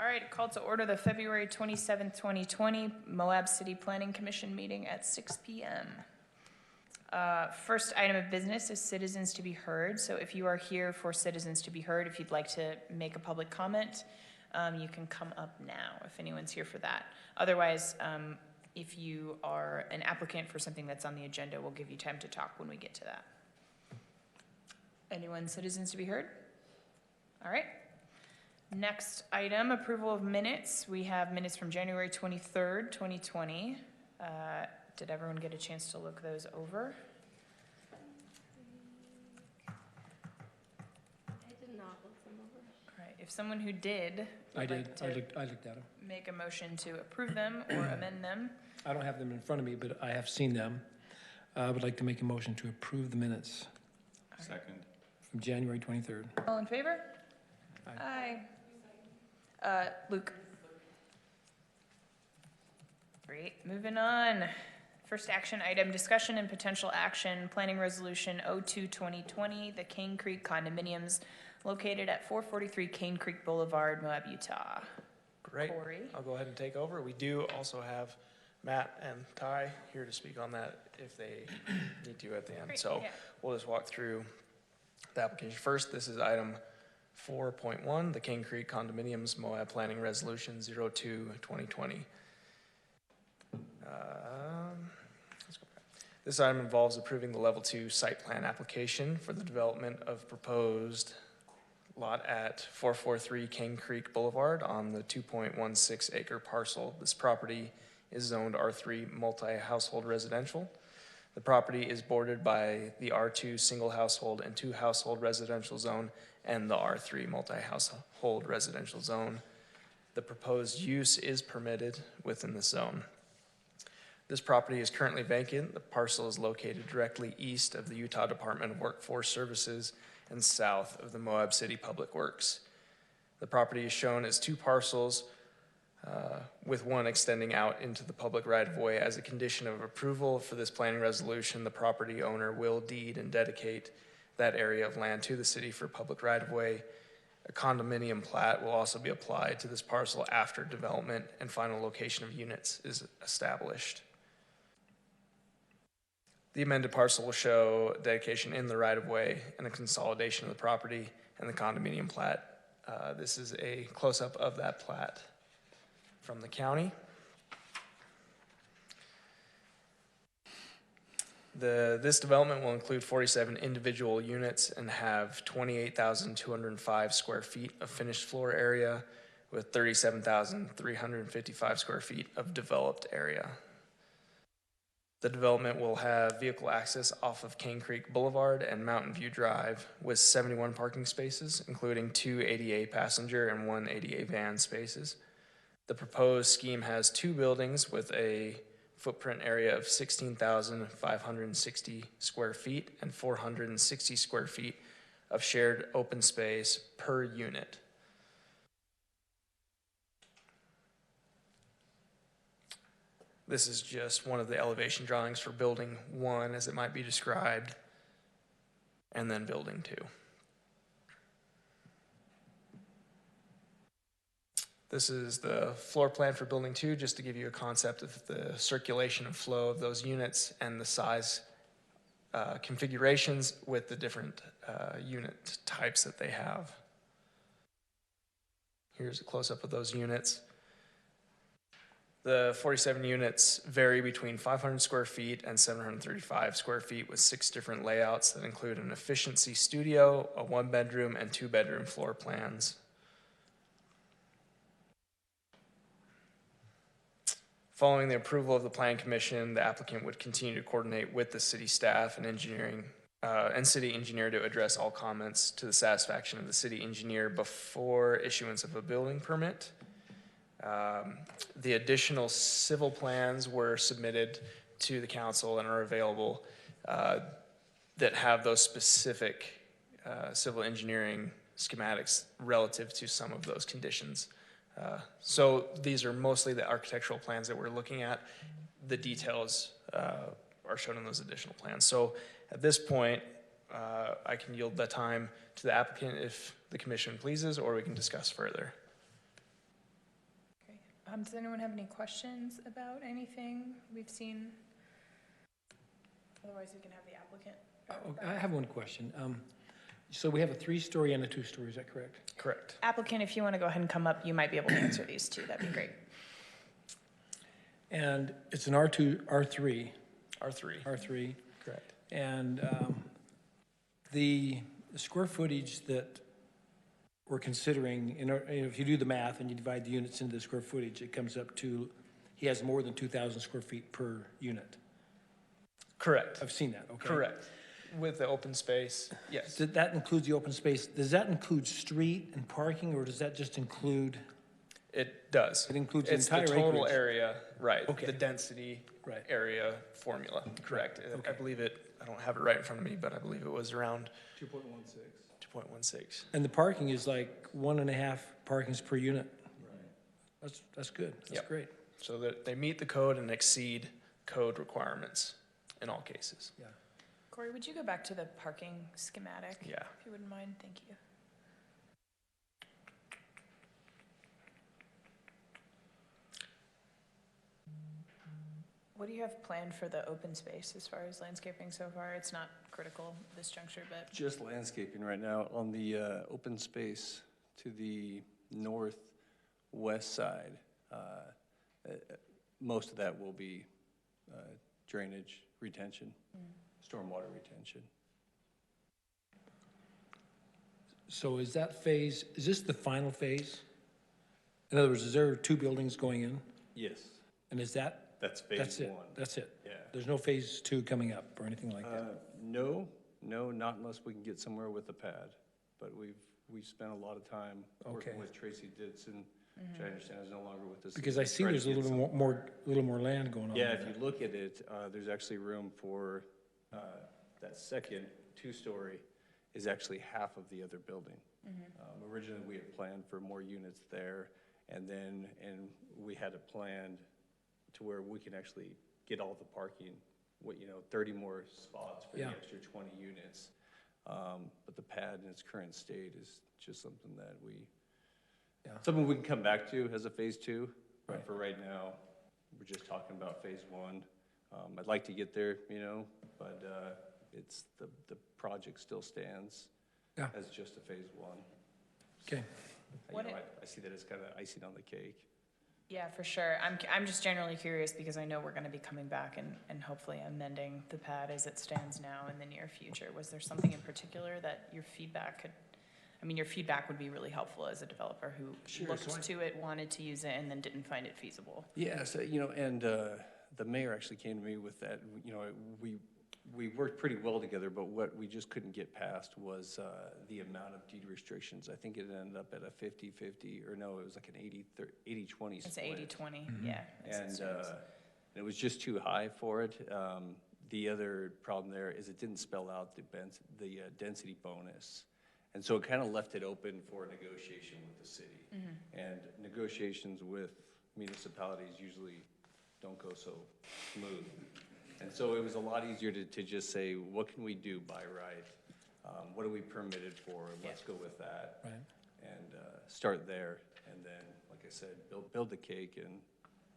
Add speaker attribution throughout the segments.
Speaker 1: right, call to order the February 27th, 2020 Moab City Planning Commission meeting at 6 p.m. First item of business is citizens to be heard. So if you are here for citizens to be heard, if you'd like to make a public comment, you can come up now if anyone's here for that. Otherwise, if you are an applicant for something that's on the agenda, we'll give you time to talk when we get to that. Anyone citizens to be heard? All right. Next item, approval of minutes. We have minutes from January 23rd, 2020. Did everyone get a chance to look those over?
Speaker 2: I did not look them over.
Speaker 1: All right, if someone who did,
Speaker 3: I looked at them.
Speaker 1: Make a motion to approve them or amend them.
Speaker 3: I don't have them in front of me, but I have seen them. I would like to make a motion to approve the minutes.
Speaker 4: Second.
Speaker 3: From January 23rd.
Speaker 1: All in favor?
Speaker 3: Aye.
Speaker 1: Luke. Great, moving on. First action item, discussion and potential action, planning resolution 02-2020, the Cane Creek condominiums located at 443 Cane Creek Boulevard, Moab, Utah.
Speaker 5: Great.
Speaker 1: Corey.
Speaker 5: I'll go ahead and take over. We do also have Matt and Ty here to speak on that if they need to at the end.
Speaker 1: Great,
Speaker 5: So
Speaker 1: yeah.
Speaker 5: we'll just walk through the application. First, this is item 4.1, the Cane Creek Condominiums Moab Planning Resolution 02-2020. Let's go back. This item involves approving the level 2 site plan application for the development of proposed lot at 443 Cane Creek Boulevard on the 2.16 acre parcel. This property is zoned R3 multi-household residential. The property is bordered by the R2 single household and 2 household residential zone and the R3 multi-household residential zone. The proposed use is permitted within the zone. This property is currently vacant. The parcel is located directly east of the Utah Department of Workforce Services and south of the Moab City Public Works. The property is shown as 2 parcels with one extending out into the public right-of-way. As a condition of approval for this planning resolution, the property owner will deed and dedicate that area of land to the city for public right-of-way. A condominium plat will also be applied to this parcel after development and final location of units is established. The amended parcel will show dedication in the right-of-way and a consolidation of the property and the condominium plat. This is a close-up of that plat from the county. This development will include 47 individual units and have 28,205 square feet of finished floor area with 37,355 square feet of developed area. The development will have vehicle access off of Cane Creek Boulevard and Mountain View Drive with 71 parking spaces, including 2 ADA passenger and 1 ADA van spaces. The proposed scheme has 2 buildings with a footprint area of 16,560 square feet and 460 square feet of shared open space per unit. This is just one of the elevation drawings for building 1 as it might be described, and then building 2. This is the floor plan for building 2, just to give you a concept of the circulation and flow of those units and the size configurations with the different unit types that they have. Here's a close-up of those units. The 47 units vary between 500 square feet and 735 square feet with 6 different layouts that include an efficiency studio, a 1-bedroom, and 2-bedroom floor plans. Following the approval of the Plan Commission, the applicant would continue to coordinate with the city staff and engineering and city engineer to address all comments to the satisfaction of the city engineer before issuance of a building permit. The additional civil plans were submitted to the council and are available that have those specific civil engineering schematics relative to some of those conditions. So these are mostly the architectural plans that we're looking at. The details are shown in those additional plans. So at this point, I can yield the time to the applicant if the commission pleases, or we can discuss further.
Speaker 1: Does anyone have any questions about anything we've seen? Otherwise, we can have the applicant.
Speaker 3: I have one question. So we have a 3-story and a 2-story, is that correct?
Speaker 5: Correct.
Speaker 1: Applicant, if you want to go ahead and come up, you might be able to answer these too. That'd be great.
Speaker 3: And it's an R2, R3,
Speaker 5: R3.
Speaker 3: R3.
Speaker 5: Correct.
Speaker 3: And the square footage that we're considering, if you do the math and you divide the units into the square footage, it comes up to, he has more than 2,000 square feet per unit.
Speaker 5: Correct.
Speaker 3: I've seen that, okay?
Speaker 5: Correct. With the open space, yes.
Speaker 3: That includes the open space. Does that include street and parking, or does that just include,
Speaker 5: It does.
Speaker 3: it includes the
Speaker 5: It's the
Speaker 3: entire
Speaker 5: total
Speaker 3: acreage?
Speaker 5: area, right,
Speaker 3: Okay.
Speaker 5: the density
Speaker 3: Right.
Speaker 5: area formula, correct.
Speaker 3: Okay.
Speaker 5: I believe it, I don't have it right in front of me, but I believe it was around
Speaker 3: 2.16.
Speaker 5: 2.16.
Speaker 3: And the parking is like 1.5 parkings per unit? Right. That's good. That's
Speaker 5: Yep.
Speaker 3: great.
Speaker 5: So that they meet the code and exceed code requirements in all cases.
Speaker 3: Yeah.
Speaker 1: Corey, would you go back to the parking schematic?
Speaker 5: Yeah.
Speaker 1: If you wouldn't mind, thank you. What do you have planned for the open space as far as landscaping so far? It's not critical this juncture, but
Speaker 4: Just landscaping right now on the open space to the northwest side. Most of that will be drainage retention, stormwater retention.
Speaker 3: So is that phase, is this the final phase? In other words, is there 2 buildings going in?
Speaker 4: Yes,
Speaker 3: And is that,
Speaker 4: that's phase
Speaker 3: that's it?
Speaker 4: one.
Speaker 3: That's it?
Speaker 4: Yeah.
Speaker 3: There's no phase 2 coming up or anything like that?
Speaker 4: No, not unless we can get somewhere with a pad. But we've spent a lot of time working
Speaker 3: Okay.
Speaker 4: with Tracy Ditson, which I understand is no longer with us.
Speaker 3: Because I see
Speaker 4: Try to
Speaker 3: there's a
Speaker 4: get
Speaker 3: little
Speaker 4: some-
Speaker 3: more land going on.
Speaker 4: Yeah,
Speaker 3: there.
Speaker 4: if you look at it, there's actually room for, that second 2-story is actually half of the other building. Originally, we had planned for more units there, and we had it planned to where we can actually get all the parking, 30 more spots for the
Speaker 3: Yeah.
Speaker 4: extra 20 units. But the pad in its current state is just something that
Speaker 3: Yeah.
Speaker 4: something we can come back to as a phase 2. But
Speaker 3: Right.
Speaker 4: for right now, we're just talking about phase 1. I'd like to get there, but it's, the project still stands
Speaker 3: Yeah.
Speaker 4: as just a phase 1.
Speaker 3: Okay.
Speaker 4: I see that as kind of icing on the cake.
Speaker 1: yeah, for sure. I'm just generally curious because I know we're going to be coming back and hopefully amending the pad as it stands now in the near future. Was there something in particular that your feedback your feedback would be really helpful as a developer who
Speaker 3: Sure,
Speaker 1: looked
Speaker 3: so I-
Speaker 1: to it, wanted to use it, and then didn't find it feasible?
Speaker 4: Yeah, so, and the mayor actually came to me with that. We worked pretty well together, but what we just couldn't get past was the amount of deed restrictions. I think it ended up at a 50-50, or no, it was like an 80-20 split.
Speaker 1: It's 80-20,
Speaker 3: Mm-hmm.
Speaker 1: yeah. as it
Speaker 4: And
Speaker 1: stands.
Speaker 4: it was just too high for it. The other problem there is it didn't spell out the density bonus. And so it kind of left it open for negotiation with the city. And negotiations with municipalities usually don't go so smooth. And so it was a lot easier to just say, what can we do by right? What are we permitted for? Let's go with that.
Speaker 3: Right.
Speaker 4: And start there. And then, like I said, build the cake and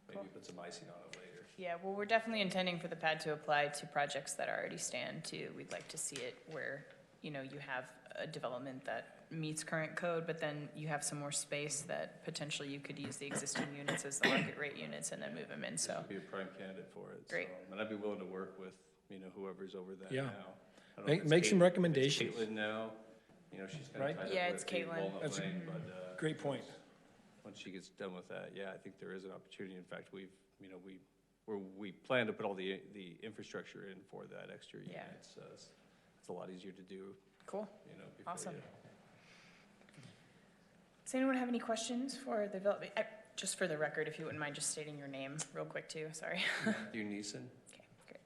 Speaker 4: maybe put some icing on it later.
Speaker 1: Yeah, well, we're definitely intending for the pad to apply to projects that already stand too. We'd like to see it where, you have a development that meets current code, but then you have some more space that potentially you could use the existing units as the market rate units and then move them in, so.
Speaker 4: Be a prime candidate for it.
Speaker 1: Great.
Speaker 4: So, and I'd be willing to work with, whoever's over that
Speaker 3: Yeah.
Speaker 4: now. I don't know if it's
Speaker 3: Make some
Speaker 4: Caitlin-
Speaker 3: recommendations.
Speaker 4: It's Caitlin now, she's kind
Speaker 3: Right?
Speaker 4: of tied up
Speaker 1: Yeah,
Speaker 4: with
Speaker 1: it's
Speaker 4: the
Speaker 1: Caitlin.
Speaker 4: Walnut
Speaker 3: That's a
Speaker 4: Lane, but,
Speaker 3: Great point.
Speaker 4: once she gets done with that, yeah, I think there is an opportunity. In fact, we plan to put all the infrastructure in for that extra
Speaker 1: Yeah.
Speaker 4: units. It's a lot easier to do,
Speaker 1: Cool.
Speaker 4: before
Speaker 1: Awesome.
Speaker 4: you.
Speaker 1: Does anyone have any questions for the development? Just for the record, if you wouldn't mind just stating your name real quick too, sorry.
Speaker 4: Matthew Neeson?
Speaker 1: Okay, great.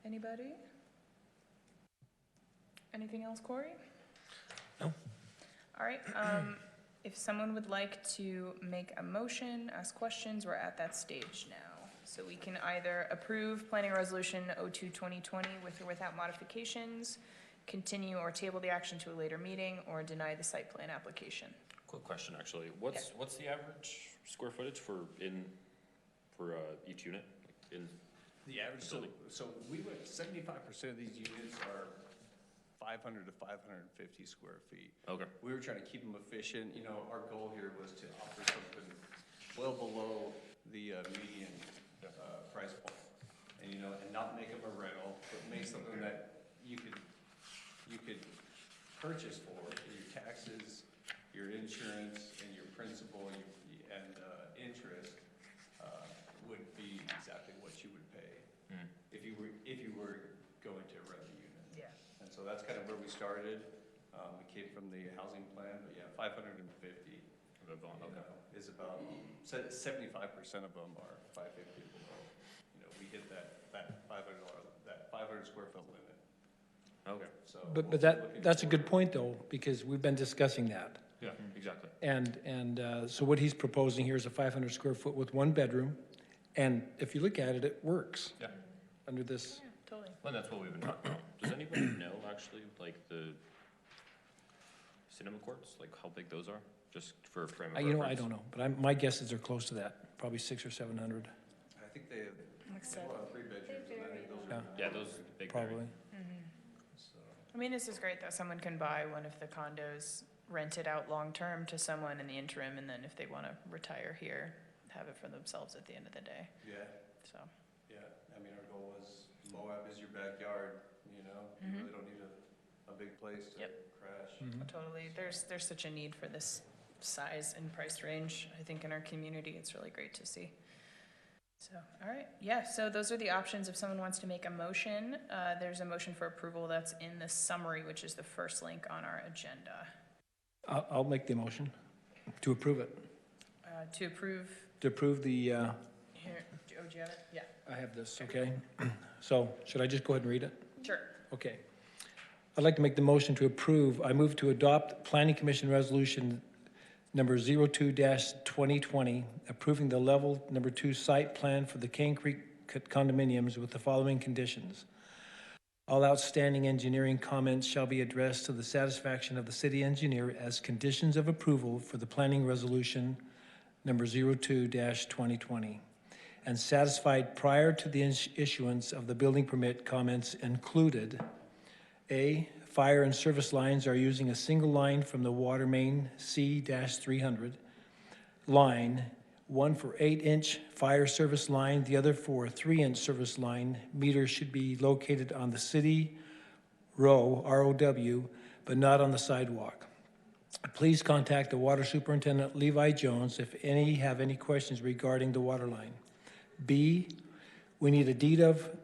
Speaker 1: Anybody? Anything else, Corey?
Speaker 5: No.
Speaker 1: All right, if someone would like to make a motion, ask questions, we're at that stage now. So we can either approve Planning Resolution 02-2020 with or without modifications, continue or table the action to a later meeting, or deny the site plan application.
Speaker 6: Quick question, actually. What's the average square footage for each unit? In
Speaker 4: The average, so we went, 75% of these units are 500 to 550 square feet.
Speaker 6: Okay.
Speaker 4: We were trying to keep them efficient. You know, our goal here was to offer something well below the median price point. And, you know, and not make them a rental, but make something that you could purchase for your taxes, your insurance, and your principal and interest would be exactly what you would pay if you were going to rent a unit.
Speaker 1: Yeah.
Speaker 4: And so that's kind of where we started. We came from the housing plan, but yeah, 550 is about 75% of them are 550 below. You know, we hit that $500 square foot limit.
Speaker 6: Okay.
Speaker 4: So
Speaker 3: But that's a good point, though, because we've been discussing that.
Speaker 6: Yeah, exactly.
Speaker 3: And so what he's proposing here is a 500 square foot with one bedroom, and if you look at it, it works
Speaker 6: Yeah.
Speaker 3: under this.
Speaker 1: Yeah, totally.
Speaker 6: Well, that's what we've been talking about. Does anybody know, actually, like the cinema courts, like how big those are? Just for a frame of reference.
Speaker 3: You know, I don't know, but my guess is they're close to that, probably 600 or 700,
Speaker 4: I think they have
Speaker 1: Like said.
Speaker 4: 3 bedrooms, and I think those
Speaker 3: Yeah.
Speaker 4: are.
Speaker 6: Yeah, those big. vary.
Speaker 3: probably.
Speaker 4: So,
Speaker 1: I mean, this is great that someone can buy one of the condos, rent it out long-term to someone in the interim, and then if they want to retire here, have it for themselves at the end of the day,
Speaker 4: yeah,
Speaker 1: so.
Speaker 4: yeah. I mean, our goal was Moab is your backyard, you know? You really don't need a big place to
Speaker 1: Yep.
Speaker 4: crash.
Speaker 1: Totally. There's such a need for this size and price range. I think in our community, it's really great to see. So, all right. Yeah, so those are the options. If someone wants to make a motion, there's a motion for approval that's in the summary, which is the first link on our agenda.
Speaker 3: I'll make the motion to approve it.
Speaker 1: To approve,
Speaker 3: To approve the,
Speaker 1: here, oh, do you have it? Yeah,
Speaker 3: I have this, okay? So should I just go ahead and read it?
Speaker 1: sure.
Speaker 3: Okay. I'd like to make the motion to approve. I move to adopt Planning Commission Resolution number 02-2020, approving the level number 2 site plan for the Cane Creek condominiums with the following conditions. All outstanding engineering comments shall be addressed to the satisfaction of the city engineer as conditions of approval for the planning resolution number 02-2020, and satisfied prior to the issuance of the building permit. Comments included: A, fire and service lines are using a single line from the water main C-300 line, one for 8-inch fire service line, the other for a 3-inch service line. Meters should be located on the city row, ROW, but not on the sidewalk. Please contact the water superintendent, Levi Jones, if any have any questions regarding the water line. B, we need a deed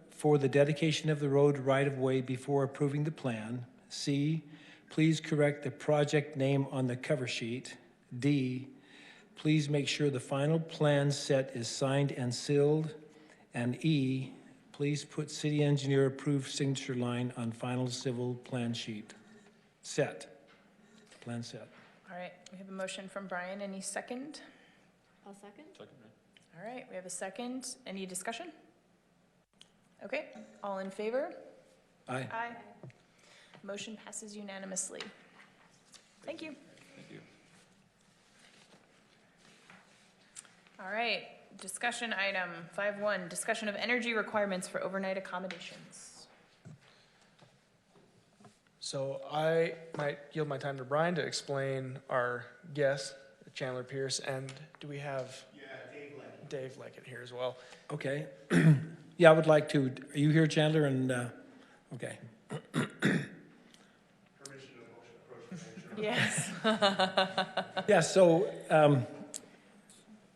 Speaker 3: for the dedication of the road right-of-way before approving the plan. C, please correct the project name on the cover sheet. D, please make sure the final plan set is signed and sealed. And E, please put city engineer approved signature line on final civil plan sheet. Plan set.
Speaker 1: All right, we have a motion from Brian. Any second?
Speaker 2: I'll second.
Speaker 6: Second, right?
Speaker 1: All right, we have a second. Any discussion? Okay, all in favor?
Speaker 3: Aye.
Speaker 1: Aye. Motion passes unanimously. Thank you.
Speaker 6: Thank you.
Speaker 1: All right, discussion item 5.1, discussion of energy requirements for overnight accommodations.
Speaker 5: So I might yield my time to Brian to explain our guest, Chandler Pierce, and do we have Dave Leckett here as well?
Speaker 3: Okay. Yeah, I would like to. Are you here, Chandler? And, okay.
Speaker 1: Yes.
Speaker 3: Yeah, so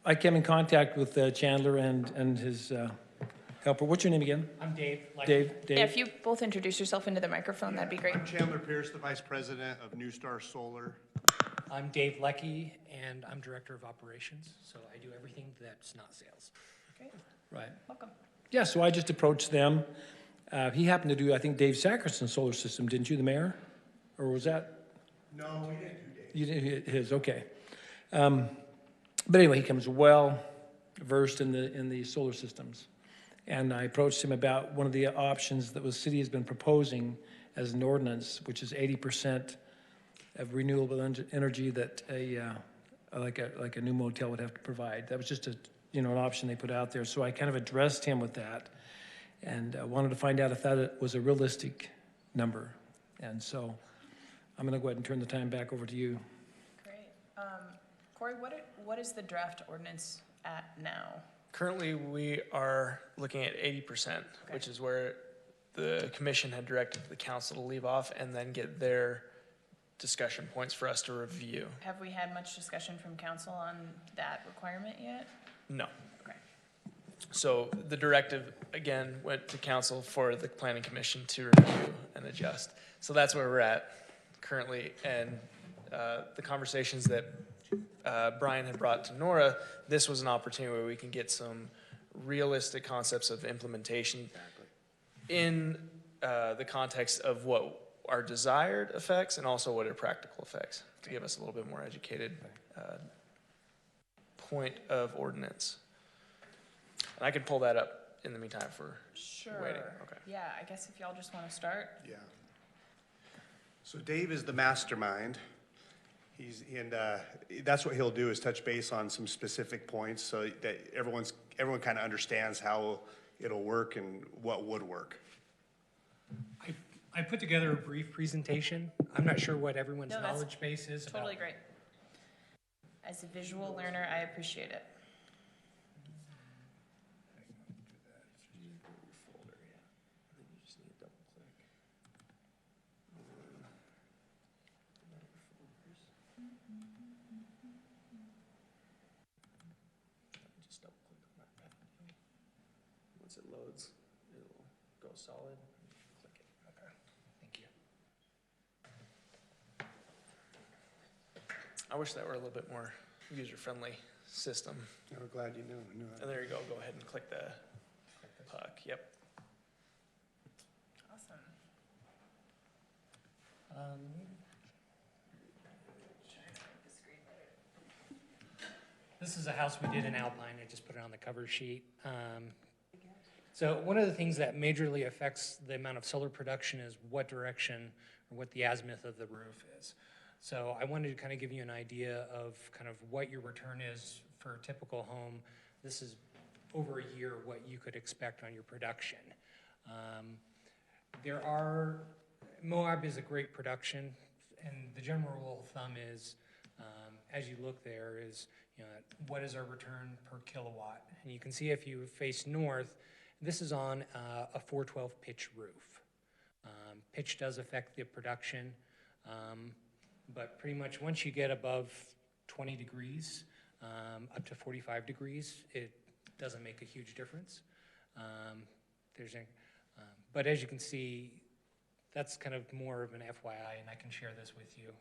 Speaker 3: I came in contact with Chandler and his helper. What's your name again?
Speaker 7: I'm Dave.
Speaker 3: Dave?
Speaker 1: Yeah, if you both introduce yourself into the microphone, that'd be great.
Speaker 7: I'm Chandler Pierce, the Vice President of New Star Solar. I'm Dave Leckie, and I'm Director of Operations, so I do everything that's not sales.
Speaker 1: Great,
Speaker 3: Right.
Speaker 1: welcome.
Speaker 3: Yeah, so I just approached them. He happened to do, I think, Dave Sackerson's solar system, didn't you, the mayor? Or was that?
Speaker 7: No, we didn't do Dave.
Speaker 3: You did his, okay. But anyway, he comes well versed in the solar systems. And I approached him about one of the options that the city has been proposing as an ordinance, which is 80% of renewable energy that like a new motel would have to provide. That was just an option they put out there. So I kind of addressed him with that and wanted to find out if that was a realistic number. And so I'm going to go ahead and turn the time back over to you.
Speaker 1: Great. Corey, what is the draft ordinance at now?
Speaker 5: Currently, we are looking at 80%, which is where the commission had directed the council to leave off and then get their discussion points for us to review.
Speaker 1: Have we had much discussion from council on that requirement yet?
Speaker 5: No.
Speaker 1: Okay.
Speaker 5: So the directive, again, went to council for the planning commission to review and adjust. So that's where we're at currently. And the conversations that Brian had brought to Nora, this was an opportunity where we can get some realistic concepts of implementation in the context of what our desired effects and also what are practical effects, to give us a little bit more educated point of ordinance. And I can pull that up in the meantime for
Speaker 1: Sure.
Speaker 5: waiting. Okay.
Speaker 1: Yeah, I guess if y'all just want to start.
Speaker 8: Yeah. So Dave is the mastermind. That's what he'll do, is touch base on some specific points so that everyone kind of understands how it'll work and what would work.
Speaker 7: I put together a brief presentation. I'm not sure what everyone's
Speaker 1: No, that's
Speaker 7: knowledge base is about.
Speaker 1: Totally great. As a visual learner, I appreciate it.
Speaker 5: Once it loads, it'll go solid. Click it. Okay.
Speaker 7: Thank you.
Speaker 5: I wish that were a little bit more user-friendly system.
Speaker 8: I'm glad you knew that.
Speaker 5: And there you go. Go ahead and click the puck. Yep.
Speaker 1: Awesome.
Speaker 7: This is a house we did in Alpine. I just put it on the cover sheet. So one of the things that majorly affects the amount of solar production is what direction or what the azimuth of the roof is. So I wanted to kind of give you an idea of kind of what your return is for a typical home. This is over a year what you could expect on your production. Moab is a great production, and the general rule of thumb is, as you look there, is what is our return per kilowatt? And you can see if you face north, this is on a 412 pitch roof. Pitch does affect the production, but pretty much once you get above 20 degrees, up to 45 degrees, it doesn't make a huge difference. But as you can see, that's kind of more of an FYI, and I can share this with you.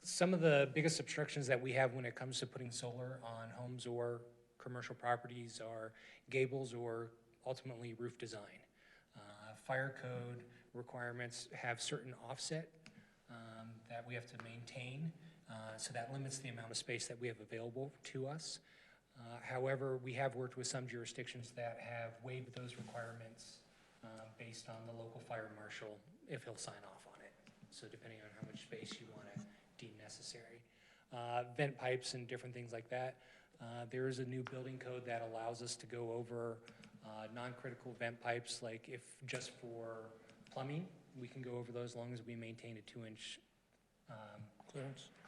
Speaker 7: Some of the biggest obstructions that we have when it comes to putting solar on homes or commercial properties are gables or ultimately roof design. Fire code requirements have certain offset that we have to maintain, so that limits the amount of space that we have available to us. However, we have worked with some jurisdictions that have waived those requirements based on the local fire marshal, if he'll sign off on it. So depending on how much space you want to deem necessary. Vent pipes and different things like that. There is a new building code that allows us to go over non-critical vent pipes, like if just for plumbing, we can go over those as long as we maintain a 2-inch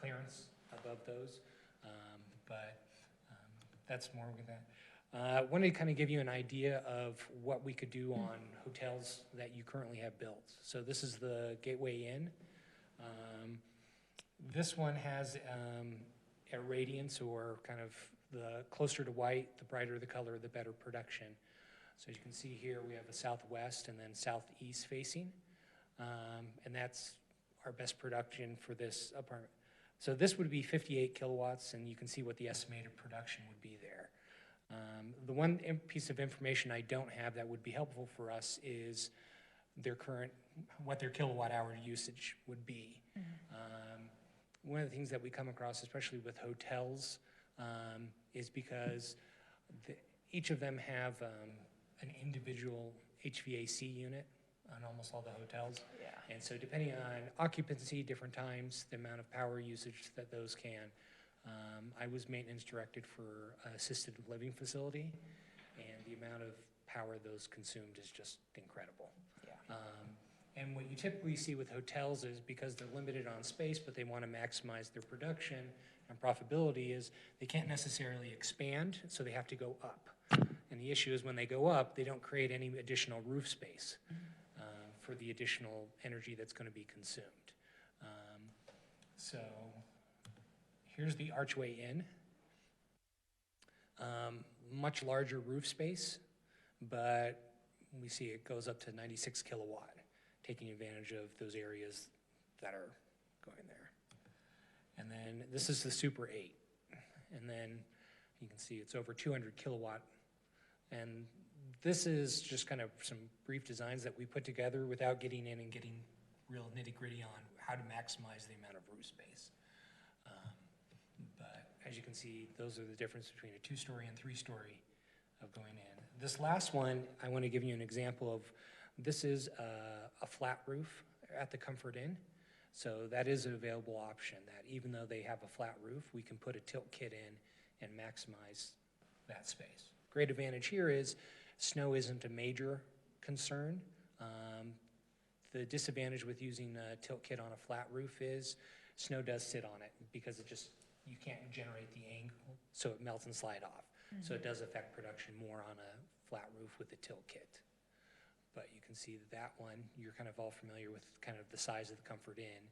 Speaker 7: clearance above those. But that's more with that. I wanted to kind of give you an idea of what we could do on hotels that you currently have built. So this is the Gateway Inn. This one has a radiance, or kind of the closer to white, the brighter the color, the better production. So as you can see here, we have a southwest and then southeast facing. And that's our best production for this apartment. So this would be 58 kilowatts, and you can see what the estimated production would be there. The one piece of information I don't have that would be helpful for us is what their kilowatt hour usage would be. One of the things that we come across, especially with hotels, is because each of them have an individual HVAC unit. on almost all the hotels.
Speaker 1: Yeah.
Speaker 7: And so depending on occupancy, different times, the amount of power usage that those can. I was maintenance directed for assisted living facility, and the amount of power those consumed is just incredible.
Speaker 1: Yeah.
Speaker 7: And what you typically see with hotels is because they're limited on space, but they want to maximize their production and profitability, is they can't necessarily expand, so they have to go up. And the issue is when they go up, they don't create any additional roof space for the additional energy that's going to be consumed. So here's the Archway Inn. Much larger roof space, but we see it goes up to 96 kilowatt, taking advantage of those areas that are going there. And then this is the Super 8. And then you can see it's over 200 kilowatt. And this is just kind of some brief designs that we put together without getting in and getting real nitty-gritty on how to maximize the amount of roof space. But as you can see, those are the difference between a 2-story and 3-story of going in. This last one, I want to give you an example of, this is a flat roof at the Comfort Inn. So that is an available option, that even though they have a flat roof, we can put a tilt kit in and maximize that space. Great advantage here is snow isn't a major concern. The disadvantage with using a tilt kit on a flat roof is snow does sit on it because you can't generate the angle, so it melts and slide off. Mm-hmm. So it does affect production more on a flat roof with a tilt kit. But you can see that one, you're kind of all familiar with kind of the size of the Comfort Inn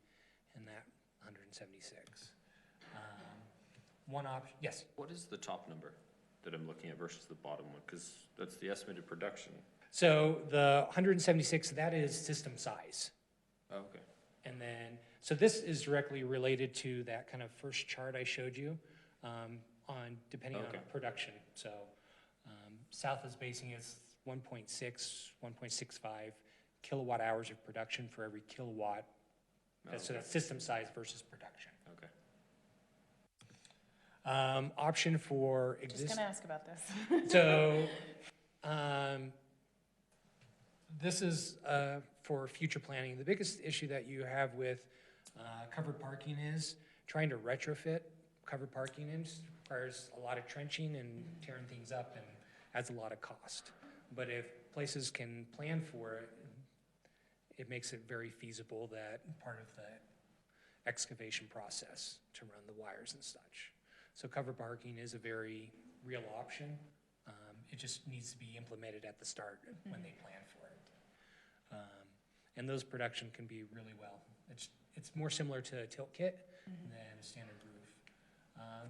Speaker 7: and that 176. One option, yes?
Speaker 6: What is the top number that I'm looking at versus the bottom one? Because that's the estimated production.
Speaker 7: So the 176, that is system size.
Speaker 6: Oh, okay.
Speaker 7: And then, so this is directly related to that kind of first chart I showed you on depending on production. So South is basing its 1.6, 1.65 kilowatt hours of production for every kilowatt. So that's system size versus production.
Speaker 6: Okay.
Speaker 7: Option for
Speaker 1: Just gonna ask about this.
Speaker 7: So this is for future planning. The biggest issue that you have with covered parking is trying to retrofit covered parking in requires a lot of trenching and tearing things up and adds a lot of cost. But if places can plan for it, it makes it very feasible that part of the excavation process to run the wires and such. So covered parking is a very real option. It just needs to be implemented at the start when they plan for it. And those production can be really well. It's more similar to a tilt kit than a standard roof.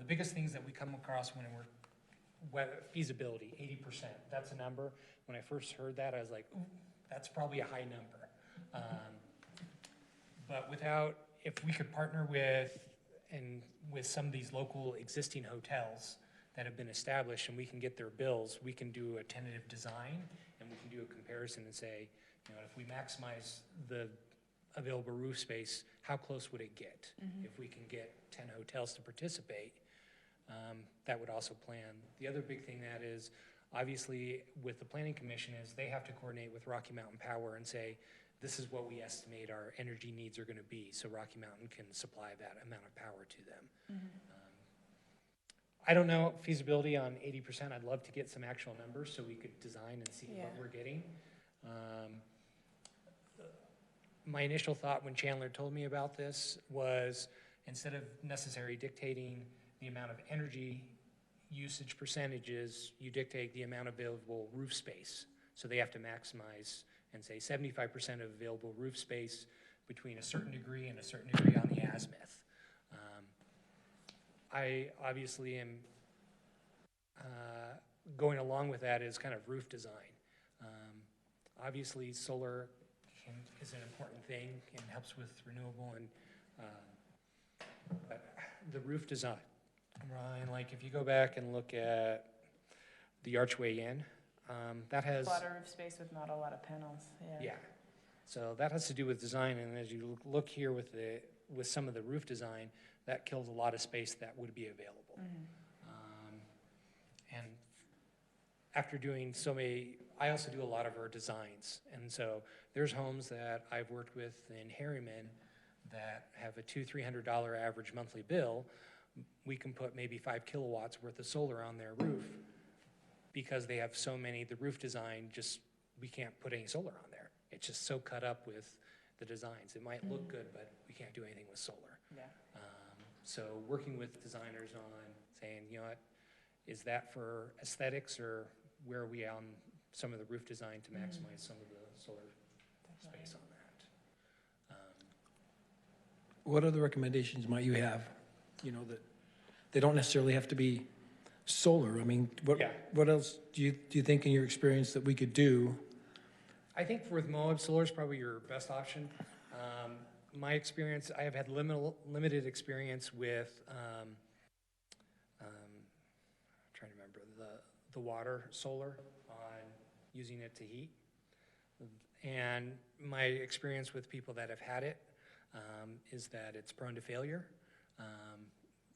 Speaker 7: The biggest things that we come across when we're feasibility, 80%, that's a number. When I first heard that, I was like, ooh, that's probably a high number. But if we could partner with some of these local existing hotels that have been established and we can get their bills, we can do a tentative design and we can do a comparison and say, if we maximize the available roof space, how close would it get? If we can get 10 hotels to participate, that would also plan. The other big thing that is, obviously, with the Planning Commission is they have to coordinate with Rocky Mountain Power and say, this is what we estimate our energy needs are going to be, so Rocky Mountain can supply that amount of power to them. I don't know feasibility on 80%. I'd love to get some actual numbers so we could design and see what we're getting. My initial thought when Chandler told me about this was, instead of necessarily dictating the amount of energy usage percentages, you dictate the amount of available roof space. So they have to maximize and say 75% of available roof space between a certain degree and a certain degree on the azimuth. I obviously am going along with that is kind of roof design. Obviously solar is an important thing and helps with renewable, and but the roof design, Ryan, like if you go back and look at the Archway Inn, that has
Speaker 1: A lot of roof space with not a lot of panels,
Speaker 7: yeah. So that has to do with design, and as you look here with some of the roof design, that kills a lot of space that would be available. And after doing so many, I also do a lot of our designs. And so there's homes that I've worked with in Harriman that have a $200-300 average monthly bill. We can put maybe 5 kilowatts worth of solar on their roof because they have so many, the roof design just, we can't put any solar on there. It's just so cut up with the designs. It might look good, but we can't do anything with solar.
Speaker 1: Yeah.
Speaker 7: So working with designers on saying, you know what, is that for aesthetics or where are we on some of the roof design to maximize some of the solar space on that?
Speaker 3: What other recommendations might you have? You know, that they don't necessarily have to be solar. I mean,
Speaker 7: Yeah.
Speaker 3: what else do you think in your experience that we could do?
Speaker 7: I think with Moab, solar is probably your best option. My experience, I have had limited experience with, trying to remember, the water solar on using it to heat. And my experience with people that have had it is that it's prone to failure.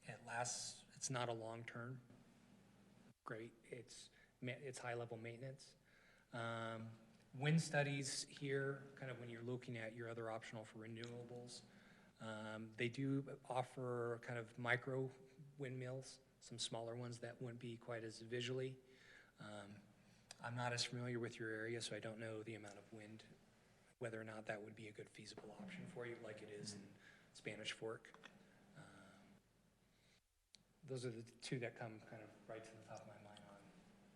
Speaker 7: It lasts, it's not a long-term great, it's high-level maintenance. Wind studies here, kind of when you're looking at your other optional for renewables, they do offer kind of micro windmills, some smaller ones that wouldn't be quite as visually. I'm not as familiar with your area, so I don't know the amount of wind, whether or not that would be a good feasible option for you, like it is in Spanish Fork. Those are the two that come kind of right to the top of my mind on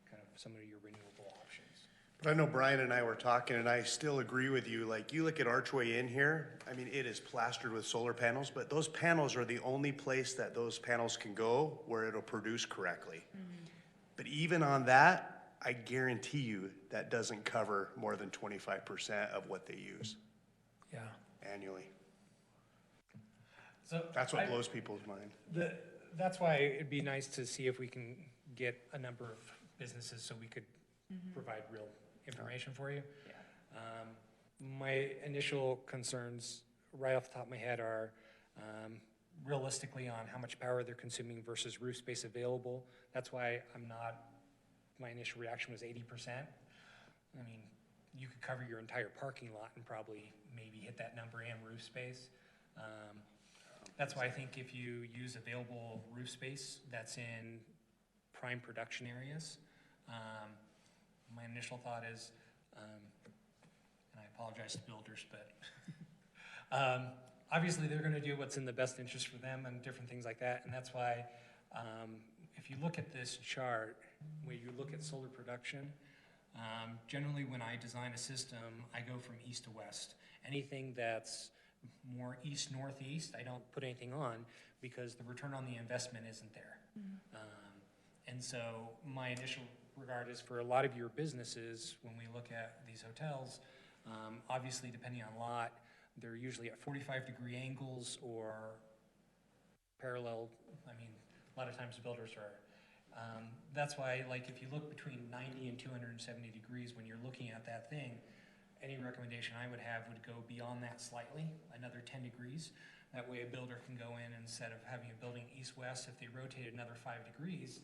Speaker 7: kind of some of your renewable options.
Speaker 8: But I know Brian and I were talking, and I still agree with you. Like, you look at Archway Inn here, I mean, it is plastered with solar panels, but those panels are the only place that those panels can go where it'll produce correctly. But even on that, I guarantee you that doesn't cover more than 25% of what they use
Speaker 3: Yeah.
Speaker 8: annually.
Speaker 7: So
Speaker 8: That's what blows people's mind.
Speaker 7: That's why it'd be nice to see if we can get a number of businesses so we could provide real information for you.
Speaker 1: Yeah.
Speaker 7: My initial concerns right off the top of my head are realistically on how much power they're consuming versus roof space available. That's why my initial reaction was 80%. I mean, you could cover your entire parking lot and probably maybe hit that number and roof space. That's why I think if you use available roof space that's in prime production areas, my initial thought is, and I apologize to builders, but obviously they're going to do what's in the best interest for them and different things like that. And that's why if you look at this chart, where you look at solar production, generally when I design a system, I go from east to west. Anything that's more east-northeast, I don't put anything on because the return on the investment isn't there. And so my initial regard is for a lot of your businesses, when we look at these hotels, obviously depending on lot, they're usually at 45-degree angles or parallel. I mean, a lot of times builders are. That's why, like, if you look between 90 and 270 degrees when you're looking at that thing, any recommendation I would have would go beyond that slightly, another 10 degrees. That way a builder can go in, instead of having a building east-west, if they rotate another 5 degrees,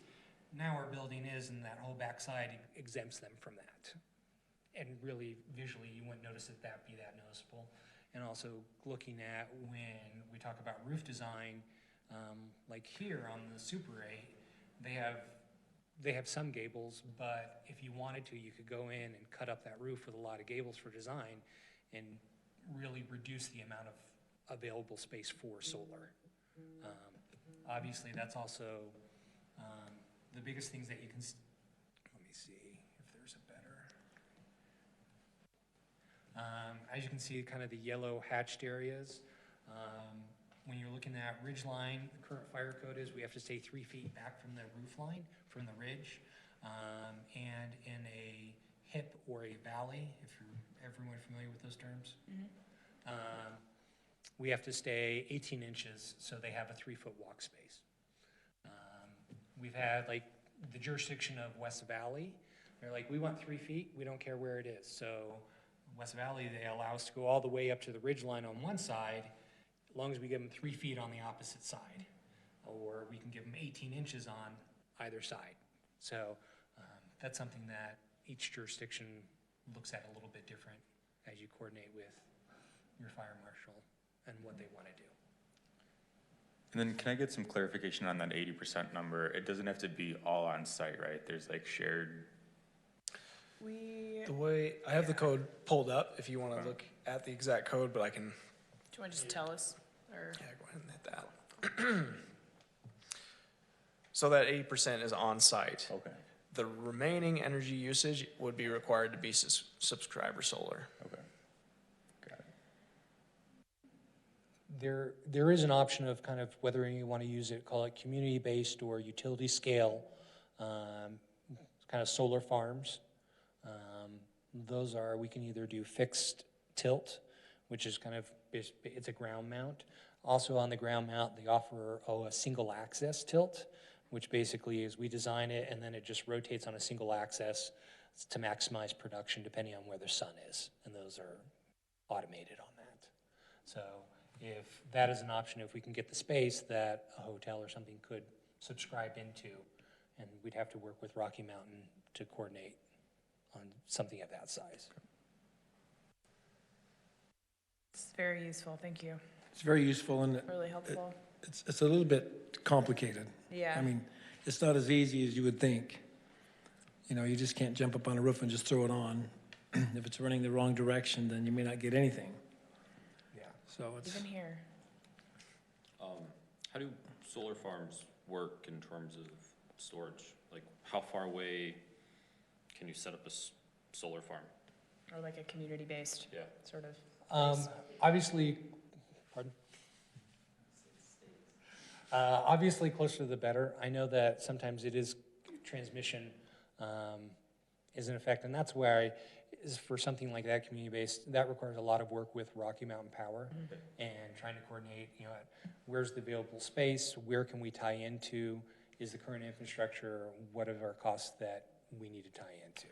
Speaker 7: now our building is, and that whole backside exempts them from that. And really, visually, you wouldn't notice it be that noticeable. And also looking at when we talk about roof design, like here on the Super 8, they have some gables, but if you wanted to, you could go in and cut up that roof with a lot of gables for design and really reduce the amount of available space for solar. Obviously, that's also the biggest things that you can, let me see if there's a better. As you can see, kind of the yellow hatched areas. When you're looking at ridge line, the current fire code is we have to stay 3 feet back from the roof line, from the ridge. And in a hip or a valley, if you're everyone familiar with those terms, we have to stay 18 inches, so they have a 3-foot walk space. We've had, like, the jurisdiction of West Valley, they're like, we want 3 feet, we don't care where it is. So West Valley, they allow us to go all the way up to the ridge line on one side, as long as we give them 3 feet on the opposite side, or we can give them 18 inches on either side. So that's something that each jurisdiction looks at a little bit different as you coordinate with your fire marshal and what they want to do.
Speaker 9: And then can I get some clarification on that 80% number? It doesn't have to be all on site, right? There's like shared.
Speaker 5: The way, I have the code pulled up if you want to look at the exact code, but I can,
Speaker 1: Do you want to just tell us, or?
Speaker 5: yeah, go ahead and hit that. So that 80% is on site.
Speaker 9: Okay.
Speaker 5: The remaining energy usage would be required to be subscriber solar.
Speaker 9: Okay. Got it.
Speaker 7: There is an option of kind of whether you want to use it, call it community-based or utility scale, kind of solar farms. Those are, we can either do fixed tilt, which is kind of, it's a ground mount. Also on the ground mount, they offer a single axis tilt, which basically is we design it and then it just rotates on a single axis to maximize production depending on where the sun is. And those are automated on that. So if that is an option, if we can get the space that a hotel or something could subscribe into, and we'd have to work with Rocky Mountain to coordinate on something of that size.
Speaker 1: It's very useful, thank you.
Speaker 3: It's very useful, and
Speaker 1: Really helpful.
Speaker 3: it's a little bit complicated.
Speaker 1: Yeah.
Speaker 3: I mean, it's not as easy as you would think. You know, you just can't jump up on a roof and just throw it on. If it's running the wrong direction, then you may not get anything.
Speaker 7: Yeah.
Speaker 3: So it's,
Speaker 1: Even here.
Speaker 6: How do solar farms work in terms of storage? Like, how far away can you set up a solar farm?
Speaker 1: Or like a community-based
Speaker 6: Yeah.
Speaker 1: sort of.
Speaker 7: Obviously, pardon? Obviously, closer the better. I know that sometimes it is transmission is in effect, and that's where is for something like that, community-based, that requires a lot of work with Rocky Mountain Power and trying to coordinate, you know, where's the available space, where can we tie into, is the current infrastructure, what are our costs that we need to tie into?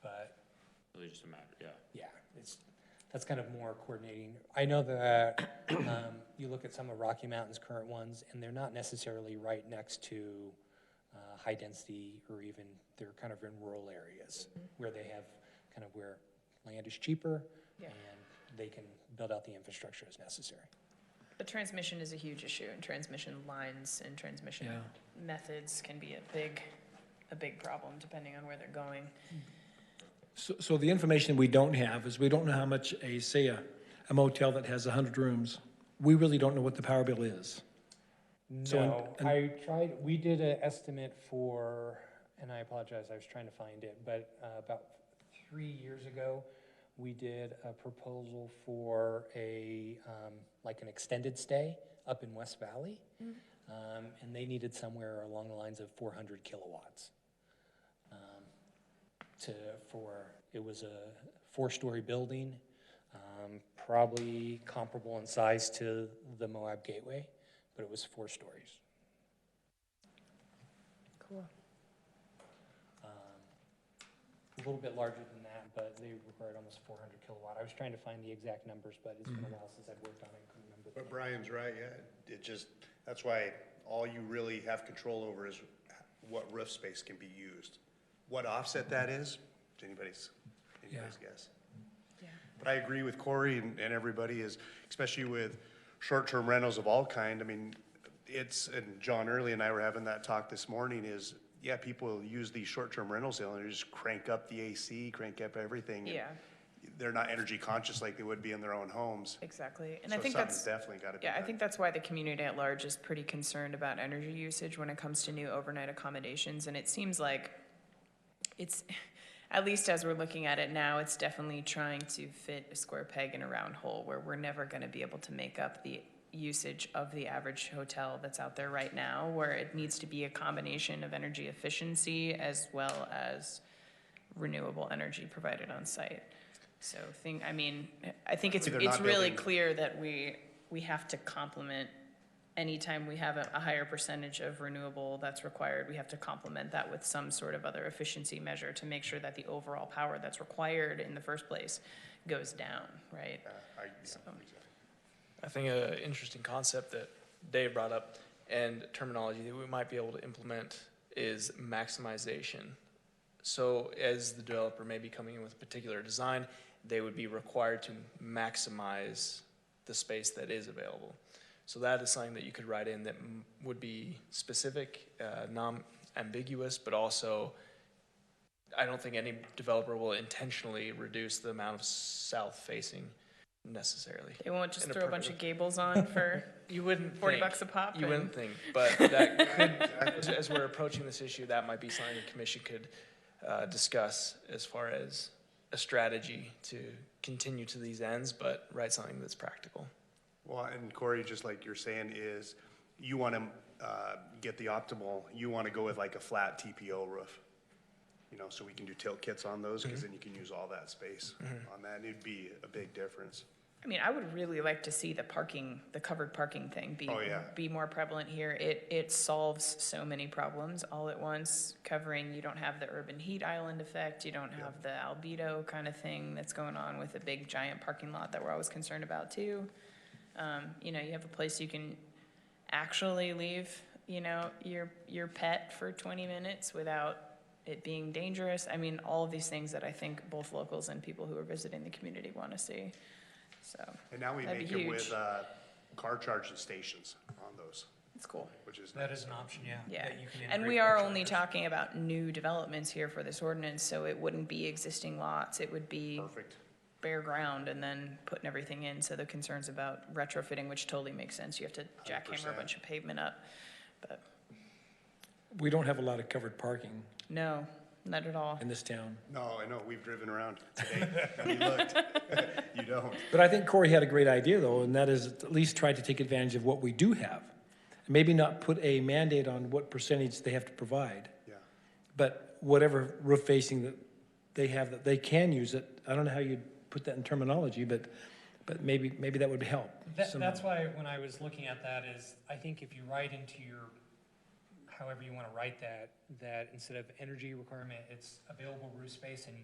Speaker 7: But
Speaker 6: Really just a matter, yeah.
Speaker 7: yeah, that's kind of more coordinating. I know that you look at some of Rocky Mountain's current ones, and they're not necessarily right next to high density, or even they're kind of in rural areas where they have kind of where land is cheaper
Speaker 1: Yeah.
Speaker 7: and they can build out the infrastructure as necessary.
Speaker 1: But transmission is a huge issue, and transmission lines and transmission methods can be a big problem depending on where they're going.
Speaker 3: so the information we don't have is we don't know how much say a motel that has 100 rooms, we really don't know what the power bill is. So
Speaker 7: No, we did an estimate for, and I apologize, I was trying to find it, but about 3 years ago, we did a proposal for like an extended stay up in West Valley. And they needed somewhere along the lines of 400 kilowatts. It was a 4-story building, probably comparable in size to the Moab Gateway, but it was 4 stories.
Speaker 1: Cool.
Speaker 7: A little bit larger than that, but they required almost 400 kilowatt. I was trying to find the exact numbers, but it's been a while since I've worked on it. I couldn't remember.
Speaker 8: But Brian's right, yeah, that's why all you really have control over is what roof space can be used. What offset that is, it's anybody's guess.
Speaker 1: Yeah.
Speaker 8: But I agree with Corey and everybody is, especially with short-term rentals of all kind, I mean, and John Early and I were having that talk this morning is, yeah, people use these short-term rentals, and they just crank up the AC, crank up everything.
Speaker 1: Yeah,
Speaker 8: They're not energy conscious like they would be in their own homes.
Speaker 1: exactly. And
Speaker 8: So
Speaker 1: I think
Speaker 8: something's
Speaker 1: that's,
Speaker 8: definitely gotta be
Speaker 1: yeah, I
Speaker 8: done.
Speaker 1: think that's why the community at large is pretty concerned about energy usage when it comes to new overnight accommodations. And it seems like it's, at least as we're looking at it now, it's definitely trying to fit a square peg in a round hole where we're never gonna be able to make up the usage of the average hotel that's out there right now, where it needs to be a combination of energy efficiency as well as renewable energy provided on site. So I think it's
Speaker 8: They're
Speaker 1: it's
Speaker 8: not
Speaker 1: really
Speaker 8: building-
Speaker 1: clear that we have to complement, anytime we have a higher percentage of renewable that's required, we have to complement that with some sort of other efficiency measure to make sure that the overall power that's required in the first place goes down, right? So-
Speaker 5: I think an interesting concept that Dave brought up and terminology that we might be able to implement is maximization. So as the developer may be coming in with a particular design, they would be required to maximize the space that is available. So that is something that you could write in that would be specific, non-ambiguous, but also I don't think any developer will intentionally reduce the amount of south-facing necessarily.
Speaker 1: They won't just
Speaker 5: In a
Speaker 1: throw a bunch
Speaker 5: perfect-
Speaker 1: of gables on for
Speaker 5: You wouldn't
Speaker 1: 40
Speaker 5: think.
Speaker 1: bucks a pop.
Speaker 5: You
Speaker 1: and-
Speaker 5: wouldn't think, but that could, as we're approaching this issue, that might be something the commission could discuss as far as a strategy to continue to these ends, but write something that's practical.
Speaker 8: Well, and Corey, just like you're saying, is you want to get the optimal, you want to go with like a flat TPO roof. You know, so we can do tilt kits on those, because then you can use all that space on that, and it'd be a big difference.
Speaker 1: I mean, I would really like to see the parking, the covered parking thing
Speaker 8: Oh, yeah.
Speaker 1: be more prevalent here. It solves so many problems all at once, covering, you don't have the urban heat island effect, you don't have the albedo kind of thing that's going on with a big giant parking lot that we're always concerned about too. You know, you have a place you can actually leave, you know, your pet for 20 minutes without it being dangerous. I mean, all of these things that I think both locals and people who are visiting the community want to see. So
Speaker 8: And now we
Speaker 1: that'd
Speaker 8: make
Speaker 1: be
Speaker 8: it with
Speaker 1: huge.
Speaker 8: car charging stations on those,
Speaker 1: It's cool.
Speaker 8: which is
Speaker 7: That
Speaker 8: nice.
Speaker 7: is an option, yeah.
Speaker 1: Yeah,
Speaker 7: that you can
Speaker 1: and we
Speaker 7: integrate
Speaker 1: are
Speaker 7: car
Speaker 1: only
Speaker 7: chargers.
Speaker 1: talking about new developments here for this ordinance, so it wouldn't be existing lots, it would be
Speaker 8: Perfect.
Speaker 1: bare ground and then putting everything in, so the concerns about retrofitting, which totally makes sense, you have to jackhammer a
Speaker 8: 100%.
Speaker 1: bunch of pavement up, but
Speaker 3: We don't have a lot of covered parking
Speaker 1: no, not at all.
Speaker 3: in this town.
Speaker 8: No, I know, we've driven around today, and we looked, you don't.
Speaker 3: But I think Corey had a great idea, though, and that is at least try to take advantage of what we do have. Maybe not put a mandate on what percentage they have to provide,
Speaker 8: Yeah,
Speaker 3: but whatever roof facing that they have, that they can use it. I don't know how you'd put that in terminology, but maybe that would help.
Speaker 7: That's why when I was looking at that is, I think if you write into your, however you want to write that instead of energy requirement, it's available roof space, and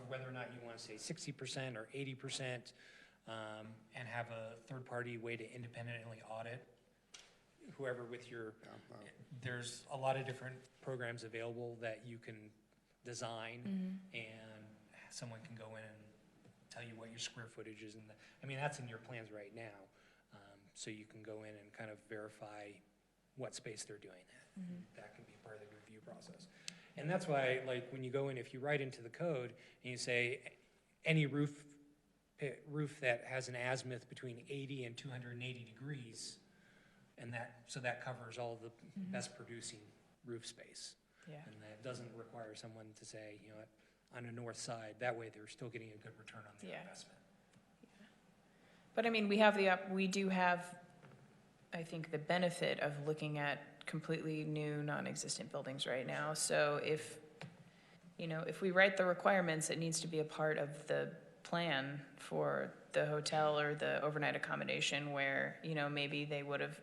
Speaker 7: whether or not you want to say 60% or 80%, and have a third-party way to independently audit whoever with your, there's a lot of different programs available that you can design, and someone can go in and tell you what your square footage is, and I mean, that's in your plans right now. So you can go in and kind of verify what space they're doing that. That can be part of the review process. And that's why, like, when you go in, if you write into the code and you say, any roof that has an azimuth between 80 and 280 degrees, and that covers all the best producing roof space.
Speaker 1: Yeah.
Speaker 7: And that doesn't require someone to say, you know what, on the north side, that way they're still getting a good return on their
Speaker 1: Yeah.
Speaker 7: investment.
Speaker 1: But I mean, we do have, I think, the benefit of looking at completely new, non-existent buildings right now. So if we write the requirements, it needs to be a part of the plan for the hotel or the overnight accommodation where, you know, maybe they would have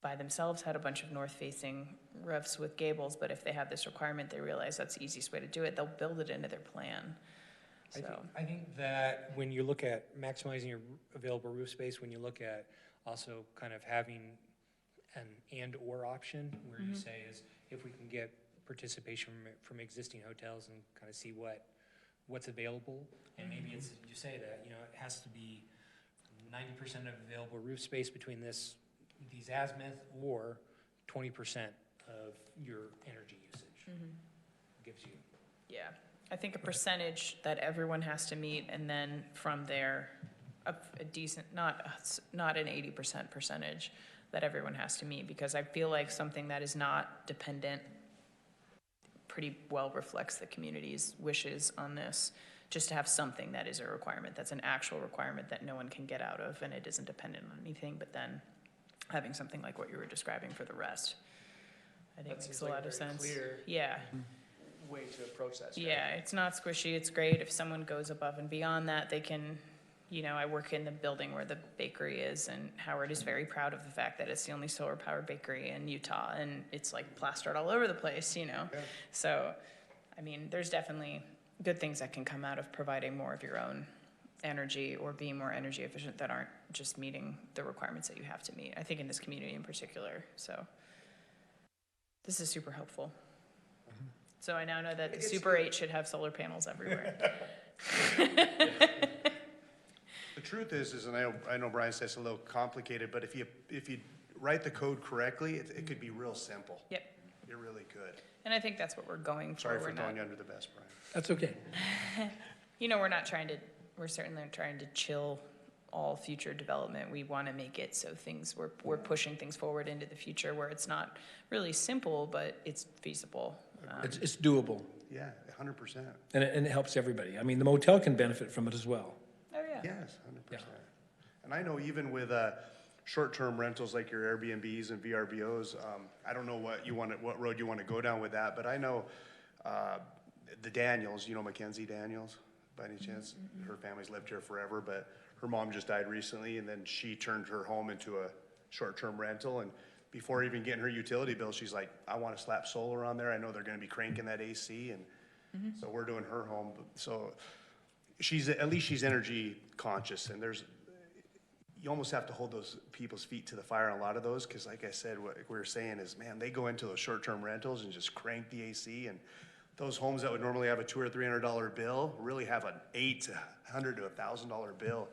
Speaker 1: by themselves had a bunch of north-facing roofs with gables, but if they have this requirement, they realize that's the easiest way to do it, they'll build it into their plan. So,
Speaker 7: I think that when you look at maximizing your available roof space, when you look at also kind of having an and/or option, where you say is, if we can get participation from existing hotels and kind of see what's available, and maybe it's, you say that, you know, it has to be 90% of available roof space between these azimuth, or 20% of your energy usage. Gives you.
Speaker 1: yeah, I think a percentage that everyone has to meet, and then from there, a decent, not an 80% percentage that everyone has to meet, because I feel like something that is not dependent pretty well reflects the community's wishes on this, just to have something that is a requirement, that's an actual requirement that no one can get out of, and it isn't dependent on anything, but then having something like what you were describing for the rest. I think
Speaker 5: That
Speaker 1: makes
Speaker 5: seems
Speaker 1: a
Speaker 5: like
Speaker 1: lot
Speaker 5: a
Speaker 1: of
Speaker 5: very
Speaker 1: sense.
Speaker 5: clear-
Speaker 1: Yeah.
Speaker 5: Way to approach that strategy.
Speaker 1: Yeah, it's not squishy, it's great. If someone goes above and beyond that, they can, you know, I work in the building where the bakery is, and Howard is very proud of the fact that it's the only solar-powered bakery in Utah, and it's like plastered all over the place, you know?
Speaker 8: Yeah.
Speaker 1: So, I mean, there's definitely good things that can come out of providing more of your own energy or being more energy efficient that aren't just meeting the requirements that you have to meet, I think in this community in particular, so. This is super helpful. So I now know that the Super 8 should have solar panels everywhere.
Speaker 8: The truth is, and I know Brian says it's a little complicated, but if you write the code correctly, it could be real simple.
Speaker 1: Yep.
Speaker 8: It really could.
Speaker 1: And I think that's what we're going for.
Speaker 8: Sorry for
Speaker 1: We're not-
Speaker 8: throwing you under the bus, Brian.
Speaker 3: That's okay.
Speaker 1: You know, we're certainly trying to chill all future development. We want to make it so we're pushing things forward into the future where it's not really simple, but it's feasible.
Speaker 3: It's doable,
Speaker 8: Yeah, 100%.
Speaker 3: and it helps everybody. I mean, the motel can benefit from it as well.
Speaker 1: Oh, yeah.
Speaker 8: Yes, 100%. And I know even with short-term rentals like your Airbnbs and VRBOs, I don't know what road you want to go down with that, but I know the Daniels, you know Mackenzie Daniels, by any chance? Her family's lived here forever, but her mom just died recently, and then she turned her home into a short-term rental, and before even getting her utility bill, she's like, I want to slap solar on there. I know they're going to be cranking that AC, and so we're doing her home. So at least she's energy conscious, and you almost have to hold those people's feet to the fire on a lot of those, because like I said, what we were saying is, man, they go into those short-term rentals and just crank the AC, and those homes that would normally have a $200 or $300 bill really have an $800 to $1,000 bill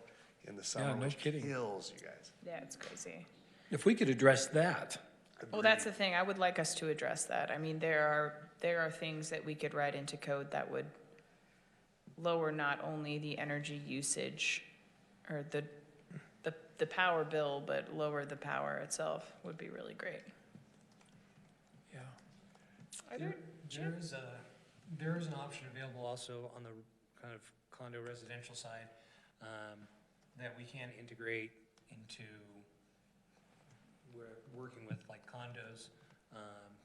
Speaker 8: in the summer,
Speaker 3: no
Speaker 8: which
Speaker 3: kidding.
Speaker 8: kills you guys.
Speaker 1: Yeah, it's crazy.
Speaker 3: If we could address that,
Speaker 1: Well, that's the thing. I would like us to address that. I mean, there are things that we could write into code that would lower not only the energy usage or the power bill, but lower the power itself would be really great.
Speaker 3: yeah.
Speaker 7: There is an option available also on the kind of condo residential side that we can integrate into, we're working with like condos.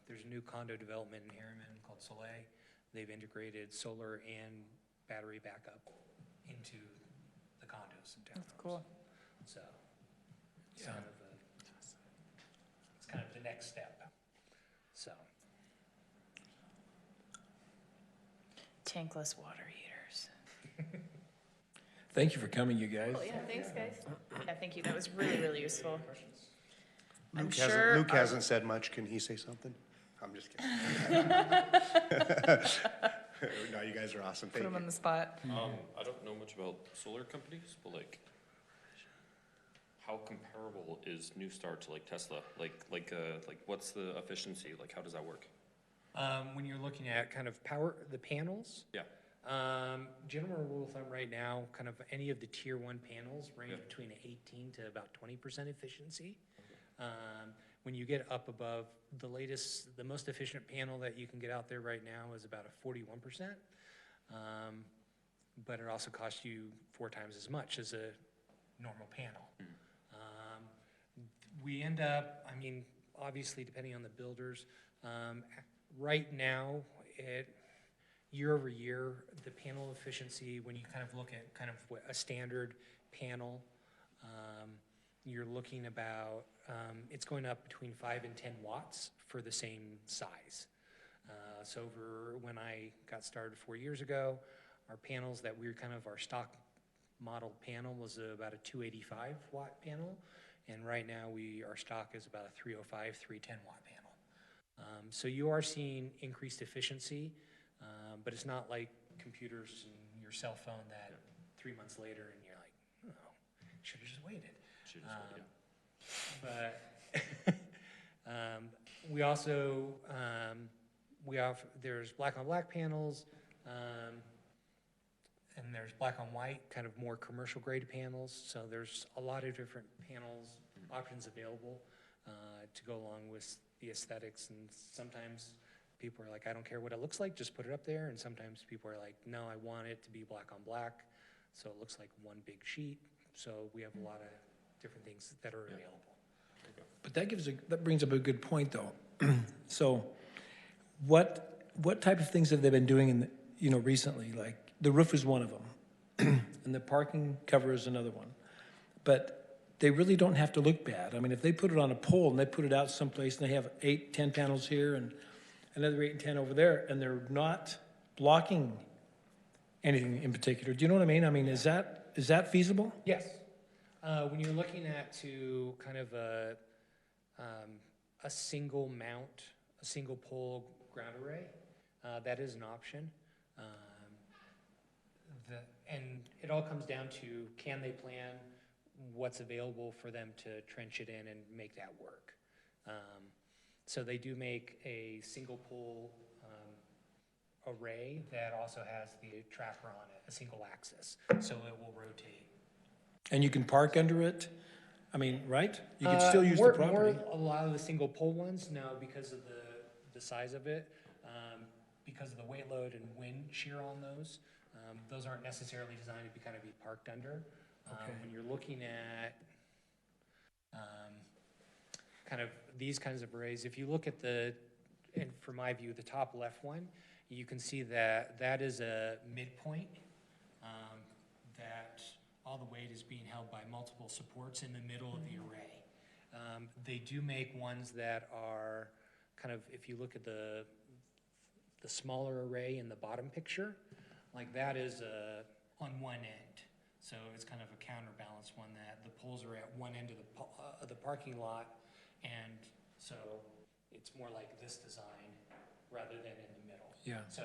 Speaker 7: There's a new condo development in Harriman called Soleil. They've integrated solar and battery backup into the condos and townhomes.
Speaker 1: That's cool.
Speaker 7: So it's kind of the next step. So.
Speaker 1: Tankless water heaters.
Speaker 3: Thank you for coming, you guys.
Speaker 2: Oh, yeah, thanks, guys.
Speaker 1: Yeah, thank you. That was really, really useful. I'm
Speaker 8: Luke
Speaker 1: sure.
Speaker 8: Luke hasn't said much. Can he say something? I'm just kidding. No, you guys are awesome.
Speaker 1: Put
Speaker 8: Thank
Speaker 1: him
Speaker 8: you.
Speaker 1: on the spot.
Speaker 6: I don't know much about solar companies, but like, how comparable is New Star to like Tesla? Like what's the efficiency? Like, how does that work?
Speaker 7: When you're looking at kind of power, the panels,
Speaker 6: Yeah.
Speaker 7: general rule of thumb right now, kind of any of the tier 1 panels range
Speaker 6: Yeah.
Speaker 7: between 18 to about 20% efficiency. When you get up above the most efficient panel that you can get out there right now is about a 41%. But it also costs you 4 times as much as a normal panel. We end up, I mean, obviously depending on the builders, right now, year over year, the panel efficiency, when you kind of look at kind of what a standard panel, you're looking about, it's going up between 5 and 10 watts for the same size. So when I got started 4 years ago, our panels that our stock model panel was about a 285 watt panel. And right now our stock is about a 305, 310 watt panel. So you are seeing increased efficiency, but it's not like computers and your cell phone that 3 months later and you're like, oh, should have just waited. But we also, there's black on black panels, and there's black on white, kind of more commercial grade panels. So there's a lot of different panels options available to go along with the aesthetics. And sometimes people are like, I don't care what it looks like, just put it up there. And sometimes people are like, no, I want it to be black on black, so it looks like one big sheet. So we have a lot of different things that are available.
Speaker 3: But that brings up a good point, though. So, what type of things have they been doing recently? Like the roof is one of them, and the parking cover is another one. But they really don't have to look bad. I mean, if they put it on a pole and they put it out someplace and they have 8, 10 panels here and another 8 and 10 over there, and they're not blocking anything in particular. Do you know what I mean? I mean, is that feasible?
Speaker 7: Yes. When you're looking at to kind of a single mount, a single pole ground array, that is an option. And it all comes down to, can they plan what's available for them to trench it in and make that work? So they do make a single pole array that also has the tracker on it, a single axis, so it will rotate.
Speaker 3: And you can park under it? I mean, right? You can still use the property.
Speaker 7: A lot of the single pole ones, no, because of the size of it, because of the weight load and wind shear on those aren't necessarily designed to be parked under. When you're looking at these kinds of arrays, if you look at and from my view, the top left one, you can see that that is a midpoint, that all the weight is being held by multiple supports in the middle of the array. They do make ones that are if you look at the smaller array in the bottom picture, like that is on one end. So it's kind of a counterbalance one that the poles are at one end of the parking lot, and so it's more like this design rather than in the middle.
Speaker 3: Yeah.
Speaker 7: So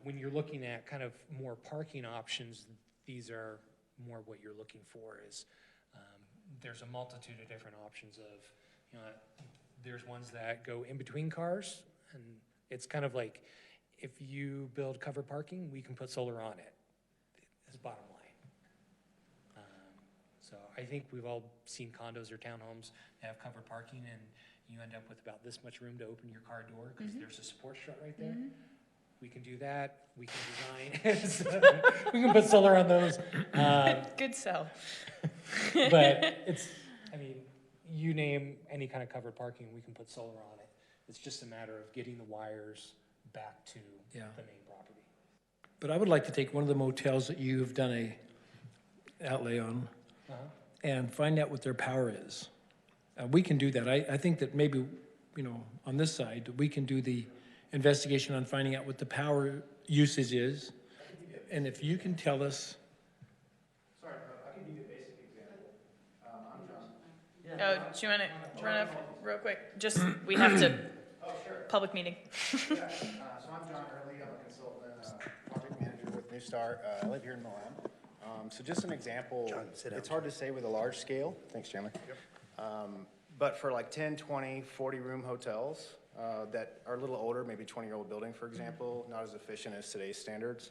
Speaker 7: when you're looking at more parking options, these are more what you're looking for is there's a multitude of different options of, there's ones that go in between cars, and it's like if you build covered parking, we can put solar on it. That's bottom line. So I think we've all seen condos or townhomes that have covered parking, and you end up with about this much room to open your car door because there's a support strut right there. We can do that. We can design. We can put solar on those.
Speaker 1: Good sell.
Speaker 7: But you name any kind of covered parking, we can put solar on it. It's just a matter of getting the wires back to the main property.
Speaker 3: But I would like to take one of the motels that you've done a outlay on and find out what their power is. We can do that. I think that maybe, on this side, we can do the investigation on finding out what the power usage is. And if you can tell us.
Speaker 10: Sorry, I can give you a basic example. I'm John.
Speaker 1: Oh, do you want to run up real quick? Just, we have to, public meeting.
Speaker 10: So I'm John Early. I'm a consultant, project manager with New Start. I live here in Moab. So just an example, it's hard to say with a large scale. Thanks, Chandler. But for like 10, 20, 40 room hotels that are a little older, maybe 20-year-old building, for example, not as efficient as today's standards.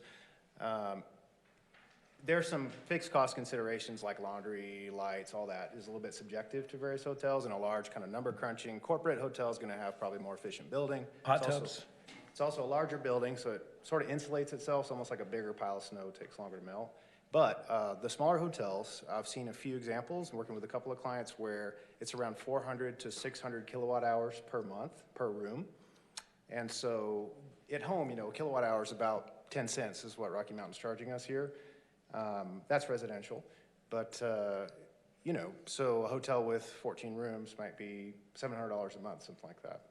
Speaker 10: There are some fixed cost considerations like laundry, lights, all that is a little bit subjective to various hotels, and a large number crunching corporate hotel is going to have probably more efficient building.
Speaker 3: Hot tubs.
Speaker 10: It's also a larger building, so it sort of insulates itself. It's almost like a bigger pile of snow, takes longer to melt. But the smaller hotels, I've seen a few examples, working with a couple of clients, where it's around 400 to 600 kilowatt hours per month, per room. And so at home, a kilowatt hour is about 10 cents is what Rocky Mountain's charging us here. That's residential. But, so a hotel with 14 rooms might be $700 a month, something like that.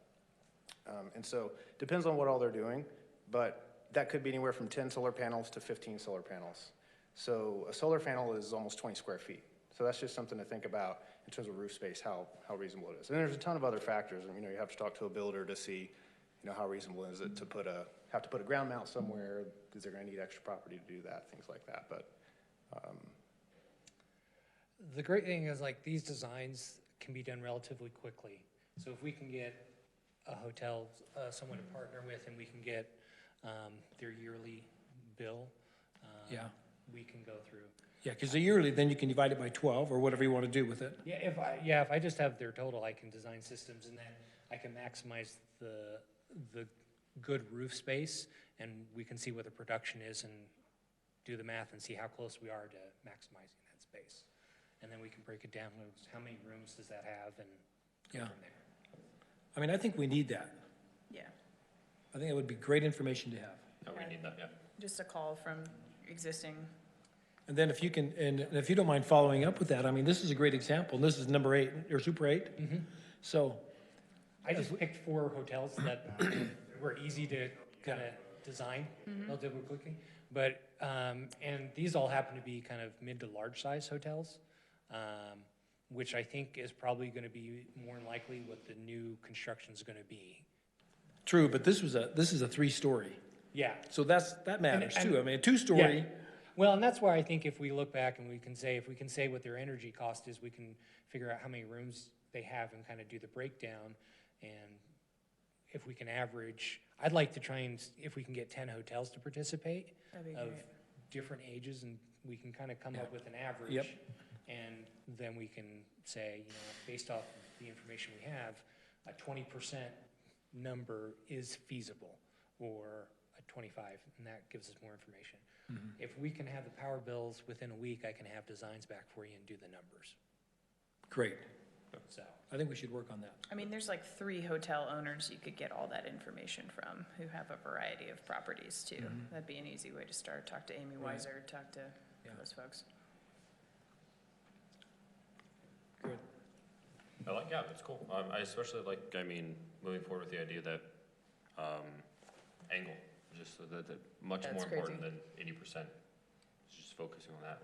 Speaker 10: And so depends on what all they're doing, but that could be anywhere from 10 solar panels to 15 solar panels. So a solar panel is almost 20 square feet. So that's just something to think about in terms of roof space, how reasonable it is. And there's a ton of other factors. And, you have to talk to a builder to see, how reasonable is it to have to put a ground mount somewhere, because they're going to need extra property to do that, things like that. But
Speaker 7: the great thing is these designs can be done relatively quickly. So if we can get a hotel, someone to partner with, and we can get their yearly bill, we can go through.
Speaker 3: Yeah, because the yearly, then you can divide it by 12 or whatever you want to do with it.
Speaker 7: If I just have their total, I can design systems, and then I can maximize the good roof space, and we can see what the production is and do the math and see how close we are to maximizing that space. And then we can break it down, how many rooms does that have, and go from there.
Speaker 3: I think we need that.
Speaker 1: Yeah,
Speaker 3: I think it would be great information to have.
Speaker 6: Oh, we need that, yeah.
Speaker 1: just a call from existing.
Speaker 3: And then if you can, and if you don't mind following up with that, this is a great example. And this is number 8, or Super 8. So
Speaker 7: I just picked 4 hotels that were easy to kind of design relatively quickly. But, and these all happen to be kind of mid to large size hotels, which I think is probably going to be more than likely what the new construction is going to be.
Speaker 3: True, but this is a 3-story.
Speaker 7: Yeah.
Speaker 3: So that matters
Speaker 7: and-
Speaker 3: too. I mean, a 2-story,
Speaker 7: Well, and that's why I think if we look back and if we can say what their energy cost is, we can figure out how many rooms they have and kind of do the breakdown. And if we can average, I'd like to try and, if we can get 10 hotels to participate
Speaker 1: That'd be
Speaker 7: of
Speaker 1: great.
Speaker 7: different ages, and we can kind of come up with an average.
Speaker 3: Yep.
Speaker 7: And then we can say, based off of the information we have, a 20% number is feasible, or a 25, and that gives us more information. If we can have the power bills within a week, I can have designs back for you and do the numbers.
Speaker 3: great.
Speaker 7: So,
Speaker 3: I think we should work on that.
Speaker 1: I mean, there's like 3 hotel owners you could get all that information from who have a variety of properties too. That'd be an easy way to start. Talk to Amy
Speaker 3: Right.
Speaker 1: Weiser, talk to those folks.
Speaker 3: Good.
Speaker 6: Yeah, that's cool. I especially like, moving forward with the idea that, angle, just so that, much
Speaker 1: That's
Speaker 6: more important
Speaker 1: crazy.
Speaker 6: than 80%. Just focusing on that,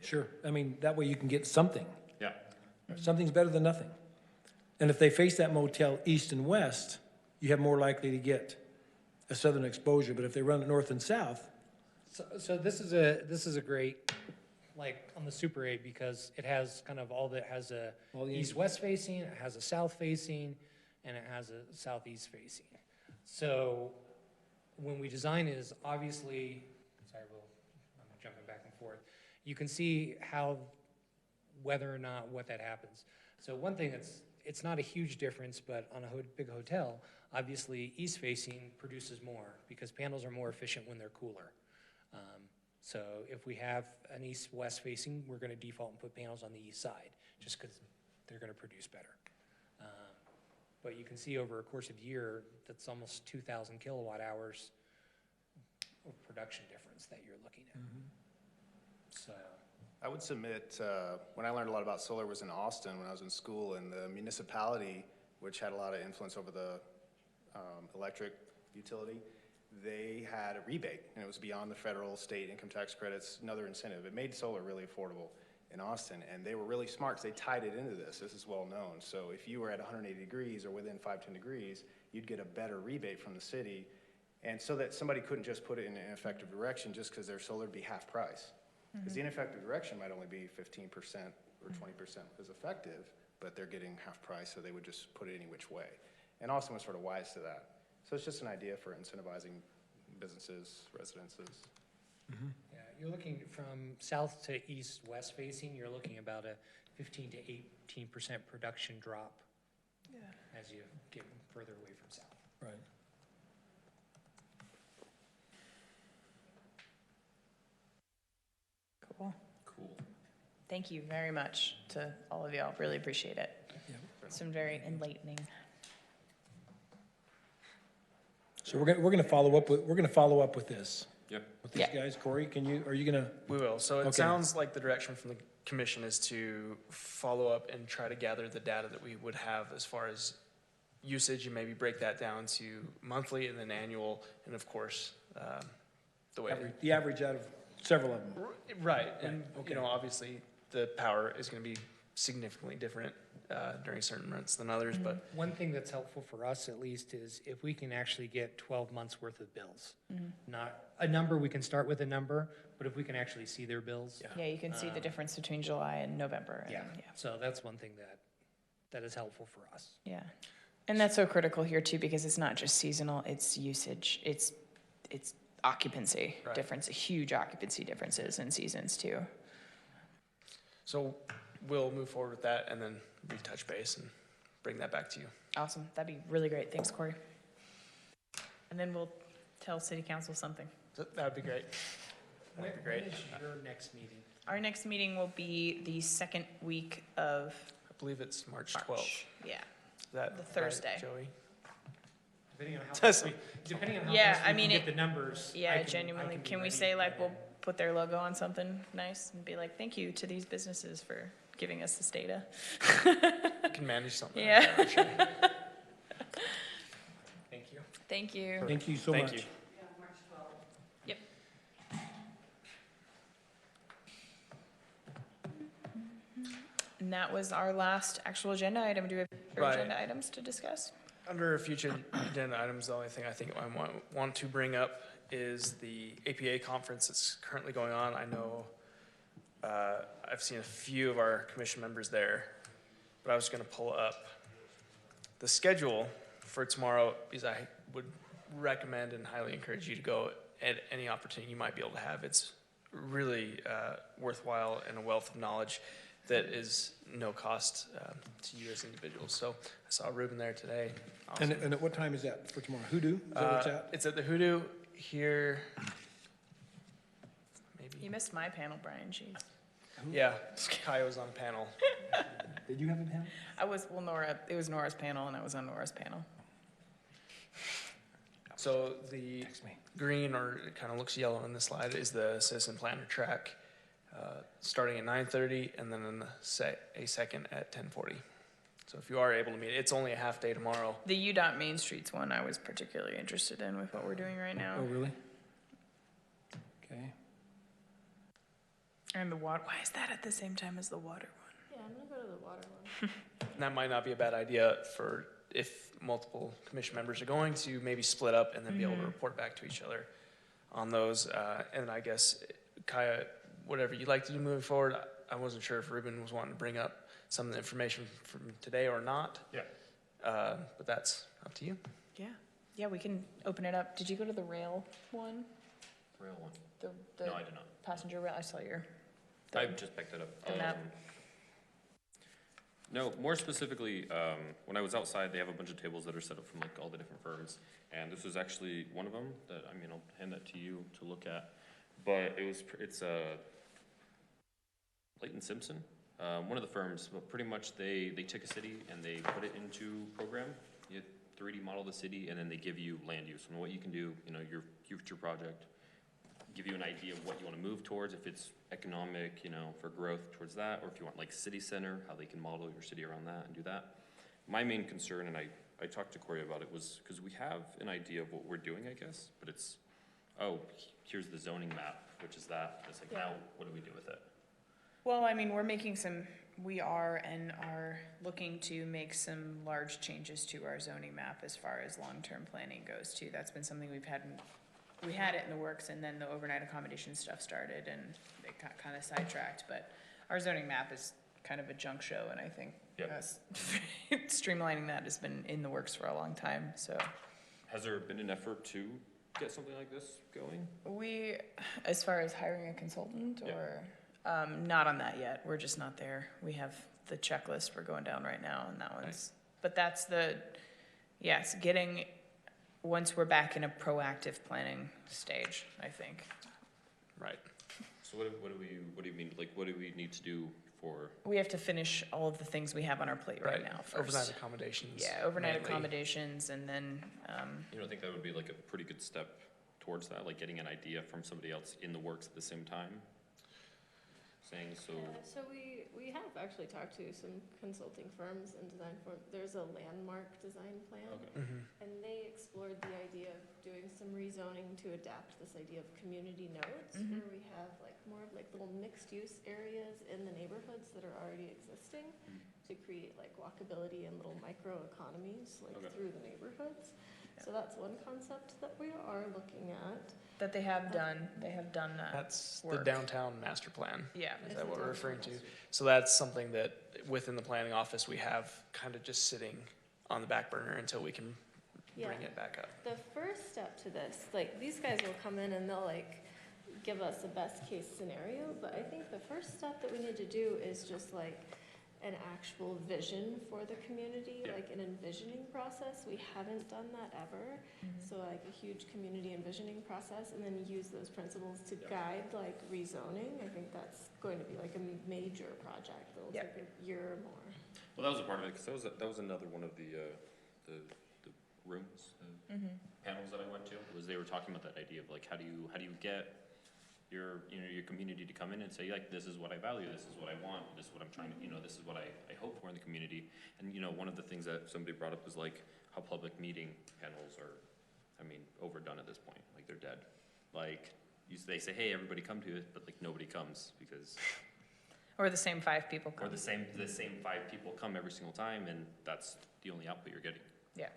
Speaker 3: Sure. I mean, that way you can get something.
Speaker 6: yeah.
Speaker 3: Something's better than nothing. And if they face that motel east and west, you have more likely to get a southern exposure. But if they run it north and south,
Speaker 7: so this is a great, like, on the Super 8, because it has kind of all has a
Speaker 3: All the
Speaker 7: east-west facing, it has a south facing, and it has a southeast facing. So when we design it, is obviously, I'm jumping back and forth. You can see how, whether or not what that happens. So one thing it's not a huge difference, but on a big hotel, obviously east facing produces more because panels are more efficient when they're cooler. So if we have an east-west facing, we're gonna default and put panels on the east side, just because they're gonna produce better. But you can see over a course of a year, that's almost 2,000 kilowatt hours of production difference that you're looking at. So,
Speaker 10: I would submit, when I learned a lot about solar was in Austin when I was in school, and the municipality, which had a lot of influence over the electric utility, they had a rebate, and it was beyond the federal, state income tax credits, another incentive. It made solar really affordable in Austin, and they were really smart because they tied it into this. This is well known. So if you were at 180 degrees or within 510 degrees, you'd get a better rebate from the city, and so that somebody couldn't just put it in an ineffective direction just because their solar would be half price. Because the ineffective direction might only be 15% or 20% as effective, but they're getting half price, so they would just put it any which way. And Austin was sort of wise to that. So it's just an idea for incentivizing businesses, residences.
Speaker 7: yeah, you're looking from south to east-west facing, you're looking about a 15 to 18% production drop as you get further away from south.
Speaker 3: right.
Speaker 1: Cool.
Speaker 6: Cool.
Speaker 1: Thank you very much to all of y'all. Really appreciate it. It's been very enlightening.
Speaker 3: So we're gonna follow up with this.
Speaker 6: Yep.
Speaker 3: With these
Speaker 1: Yeah.
Speaker 3: guys. Corey, are you gonna?
Speaker 5: We will. So it
Speaker 3: Okay.
Speaker 5: sounds like the direction from the commission is to follow up and try to gather the data that we would have as far as usage, and maybe break that down to monthly and then annual, and of course, the way.
Speaker 3: The average out of several of them.
Speaker 5: Right, and,
Speaker 3: okay.
Speaker 5: obviously, the power is gonna be significantly different, during certain months than others, but
Speaker 7: One thing that's helpful for us at least is if we can actually get 12 months worth of bills. Not a number, we can start with a number, but if we can actually see their bills.
Speaker 1: Yeah, you can see the difference between July and November. And,
Speaker 7: Yeah, so that's one thing that is helpful for us.
Speaker 1: Yeah. And that's so critical here too, because it's not just seasonal, it's usage, it's occupancy
Speaker 5: Right.
Speaker 1: difference, huge occupancy differences in seasons too.
Speaker 5: so we'll move forward with that and then retouch base and bring that back to you.
Speaker 1: Awesome, that'd be really great, thanks Corey. And then we'll tell city council something.
Speaker 5: That would be great. That'd be great.
Speaker 7: When is your next meeting?
Speaker 1: Our next meeting will be the second week of
Speaker 5: I believe it's March
Speaker 1: March.
Speaker 5: 12th.
Speaker 1: Yeah,
Speaker 5: Is that
Speaker 1: The
Speaker 5: right,
Speaker 1: Thursday.
Speaker 5: Joey?
Speaker 7: Depending on how
Speaker 5: Does-
Speaker 7: fast
Speaker 1: Yeah,
Speaker 7: we
Speaker 1: I mean,
Speaker 7: can get
Speaker 1: it-
Speaker 7: the numbers. I
Speaker 1: yeah,
Speaker 7: can
Speaker 1: genuinely,
Speaker 7: be
Speaker 1: can we
Speaker 7: ready
Speaker 1: say like,
Speaker 7: to-
Speaker 1: we'll put their logo on something nice and be like, thank you to these businesses for giving us this data?
Speaker 5: You can manage something. like
Speaker 1: Yeah.
Speaker 5: that, actually.
Speaker 7: Thank you.
Speaker 1: Thank you.
Speaker 3: Thank you so
Speaker 5: Thank
Speaker 3: much.
Speaker 5: you.
Speaker 1: Yep. And that was our last actual agenda item. Do we have other
Speaker 5: Right.
Speaker 1: agenda items to discuss?
Speaker 5: Under future agenda items, the only thing I think I want to bring up is the APA conference that's currently going on. I know I've seen a few of our commission members there, but I was going to pull up the schedule for tomorrow because I would recommend and highly encourage you to go at any opportunity you might be able to have. It's really worthwhile and a wealth of knowledge that is no cost to you as individuals. So I saw Ruben there today. Awesome.
Speaker 3: And at what time is that for tomorrow? Hoodoo? Is that where it's at?
Speaker 5: It's at the Hoodoo here. Maybe.
Speaker 1: You missed my panel, Brian, jeez.
Speaker 5: Yeah, Kai was on a panel.
Speaker 3: Did you have a panel?
Speaker 1: It was Nora's panel, and I was on Nora's panel.
Speaker 5: So the
Speaker 3: Text me.
Speaker 5: green, or it kind of looks yellow in the slide, is the citizen planner track, starting at 9:30, and then a second at 10:40. So if you are able to meet, it's only a half day tomorrow.
Speaker 1: The UDOT Main Streets one I was particularly interested in with what we're doing right now.
Speaker 3: Oh, really? Okay.
Speaker 1: And the water, why is that at the same time as the water one?
Speaker 2: Yeah, I'm gonna go to the water one.
Speaker 5: And that might not be a bad idea for if multiple commission members are going to maybe split up and then be able to report back to each other on those. And I guess, Kaya, whatever you'd like to do moving forward, I wasn't sure if Ruben was wanting to bring up some of the information from today or not.
Speaker 6: Yeah.
Speaker 5: But that's up to you.
Speaker 1: Yeah. Yeah, we can open it up. Did you go to the rail one?
Speaker 6: Rail one.
Speaker 1: The
Speaker 6: No, I did not.
Speaker 1: passenger rail, I saw your.
Speaker 6: I just picked it up.
Speaker 1: The map.
Speaker 6: No, more specifically, when I was outside, they have a bunch of tables that are set up from like all the different firms, and this was actually one of them that, I mean, I'll hand that to you to look at, but it's Leighton Simpson, one of the firms, but pretty much they took a city and they put it into program. You 3D model the city, and then they give you land use and what you can do, you know, your future project, give you an idea of what you want to move towards, if it's economic, you know, for growth towards that, or if you want like city center, how they can model your city around that and do that. My main concern, and I talked to Corey about it, was because we have an idea of what we're doing, I guess, but it's, oh, here's the zoning map, which is that. It's like, now what do we do with it?
Speaker 1: Well, I mean, we are looking to make some large changes to our zoning map as far as long-term planning goes too. That's been something we had it in the works, and then the overnight accommodation stuff started and it got kind of sidetracked, but our zoning map is kind of a junk show, and I think us streamlining that has been in the works for a long time, so.
Speaker 6: Has there been an effort to get something like this going?
Speaker 1: We, as far as hiring a consultant or, not on that yet, we're just not there. We have the checklist we're going down right now, and that one's, but that's once we're back in a proactive planning stage, I think.
Speaker 5: Right.
Speaker 6: So what do you mean, like, what do we need to do for?
Speaker 1: We have to finish all of the things we have on our plate right now first.
Speaker 5: Overnight accommodations.
Speaker 1: Yeah, overnight
Speaker 5: mainly.
Speaker 1: accommodations, and then,
Speaker 6: You don't think that would be like a pretty good step towards that, like getting an idea from somebody else in the works at the same time? Saying so.
Speaker 2: Yeah, so we have actually talked to some consulting firms and design firms. There's a landmark design plan.
Speaker 6: Okay.
Speaker 2: And they explored the idea of doing some rezoning to adapt this idea of community nodes, where we have like more of like little mixed use areas in the neighborhoods that are already existing to create like walkability and little micro economies like through the neighborhoods. So that's one concept that we are looking at.
Speaker 1: that they have done that.
Speaker 5: That's the
Speaker 1: work.
Speaker 5: downtown master plan.
Speaker 1: Yeah.
Speaker 5: Is that what we're referring to? So that's something that within the planning office, we have kind of just sitting on the back burner until we can bring it back up.
Speaker 2: The first step to this, like, these guys will come in and they'll like give us a best case scenario, but I think the first step that we need to do is just like an actual vision for the community, like an envisioning process. We haven't done that ever. So like a huge community envisioning process, and then use those principles to guide like rezoning. I think that's going to be like a major project that'll take a year or more.
Speaker 6: Well, that was a part of it, because that was another one of the rooms, panels that I went to, was they were talking about that idea of like, how do you get your community to come in and say, like, this is what I value, this is what I want, this is what I'm trying to, this is what I hope for in the community. And, one of the things that somebody brought up was like how public meeting panels are, overdone at this point, like they're dead. Like, they say, hey, everybody come to it, but like nobody comes because.
Speaker 1: Or the same 5 people come.
Speaker 6: Or the same 5 people come every single time, and that's the only output you're getting.
Speaker 1: Yeah.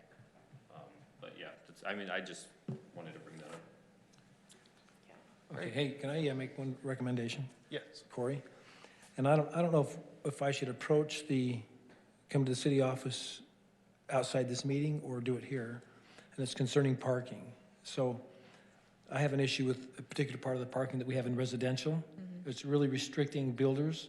Speaker 6: I mean, I just wanted to bring that up.
Speaker 3: Okay, hey, can I make one recommendation,
Speaker 5: Yes.
Speaker 3: Corey? And I don't know if I should approach come to the city office outside this meeting or do it here, and it's concerning parking. So I have an issue with a particular part of the parking that we have in residential. It's really restricting builders,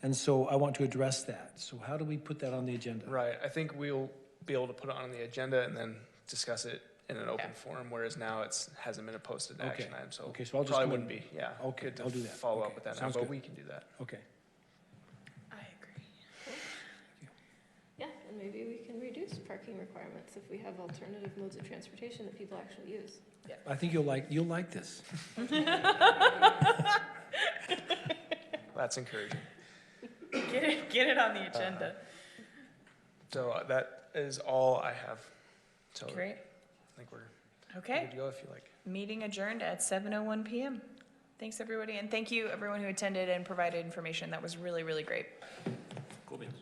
Speaker 3: and so I want to address that. So how do we put that on the agenda?
Speaker 5: Right, I think we'll be able to put it on the agenda and then discuss it in an open forum, whereas now hasn't been a posted action item, so
Speaker 3: Okay, so I'll just
Speaker 5: probably
Speaker 3: come
Speaker 5: wouldn't
Speaker 3: in-
Speaker 5: be, yeah.
Speaker 3: Okay,
Speaker 5: good to
Speaker 3: I'll do that.
Speaker 5: Follow
Speaker 3: Okay,
Speaker 5: up with that now,
Speaker 3: sounds
Speaker 5: but
Speaker 3: good.
Speaker 5: we can do that.
Speaker 3: Okay.
Speaker 1: I agree.
Speaker 2: Yeah, and maybe we can reduce parking requirements if we have alternative modes of transportation that people actually use.
Speaker 3: I think you'll like this.
Speaker 5: That's encouraging.
Speaker 1: Get it on the agenda.
Speaker 5: So that is all I have. So
Speaker 1: Great.
Speaker 5: I think we're
Speaker 1: Okay.
Speaker 5: good to go if you like.
Speaker 1: Meeting adjourned at 7:01 PM. Thanks, everybody, and thank you, everyone who attended and provided information. That was really, really great.
Speaker 6: Cool beans.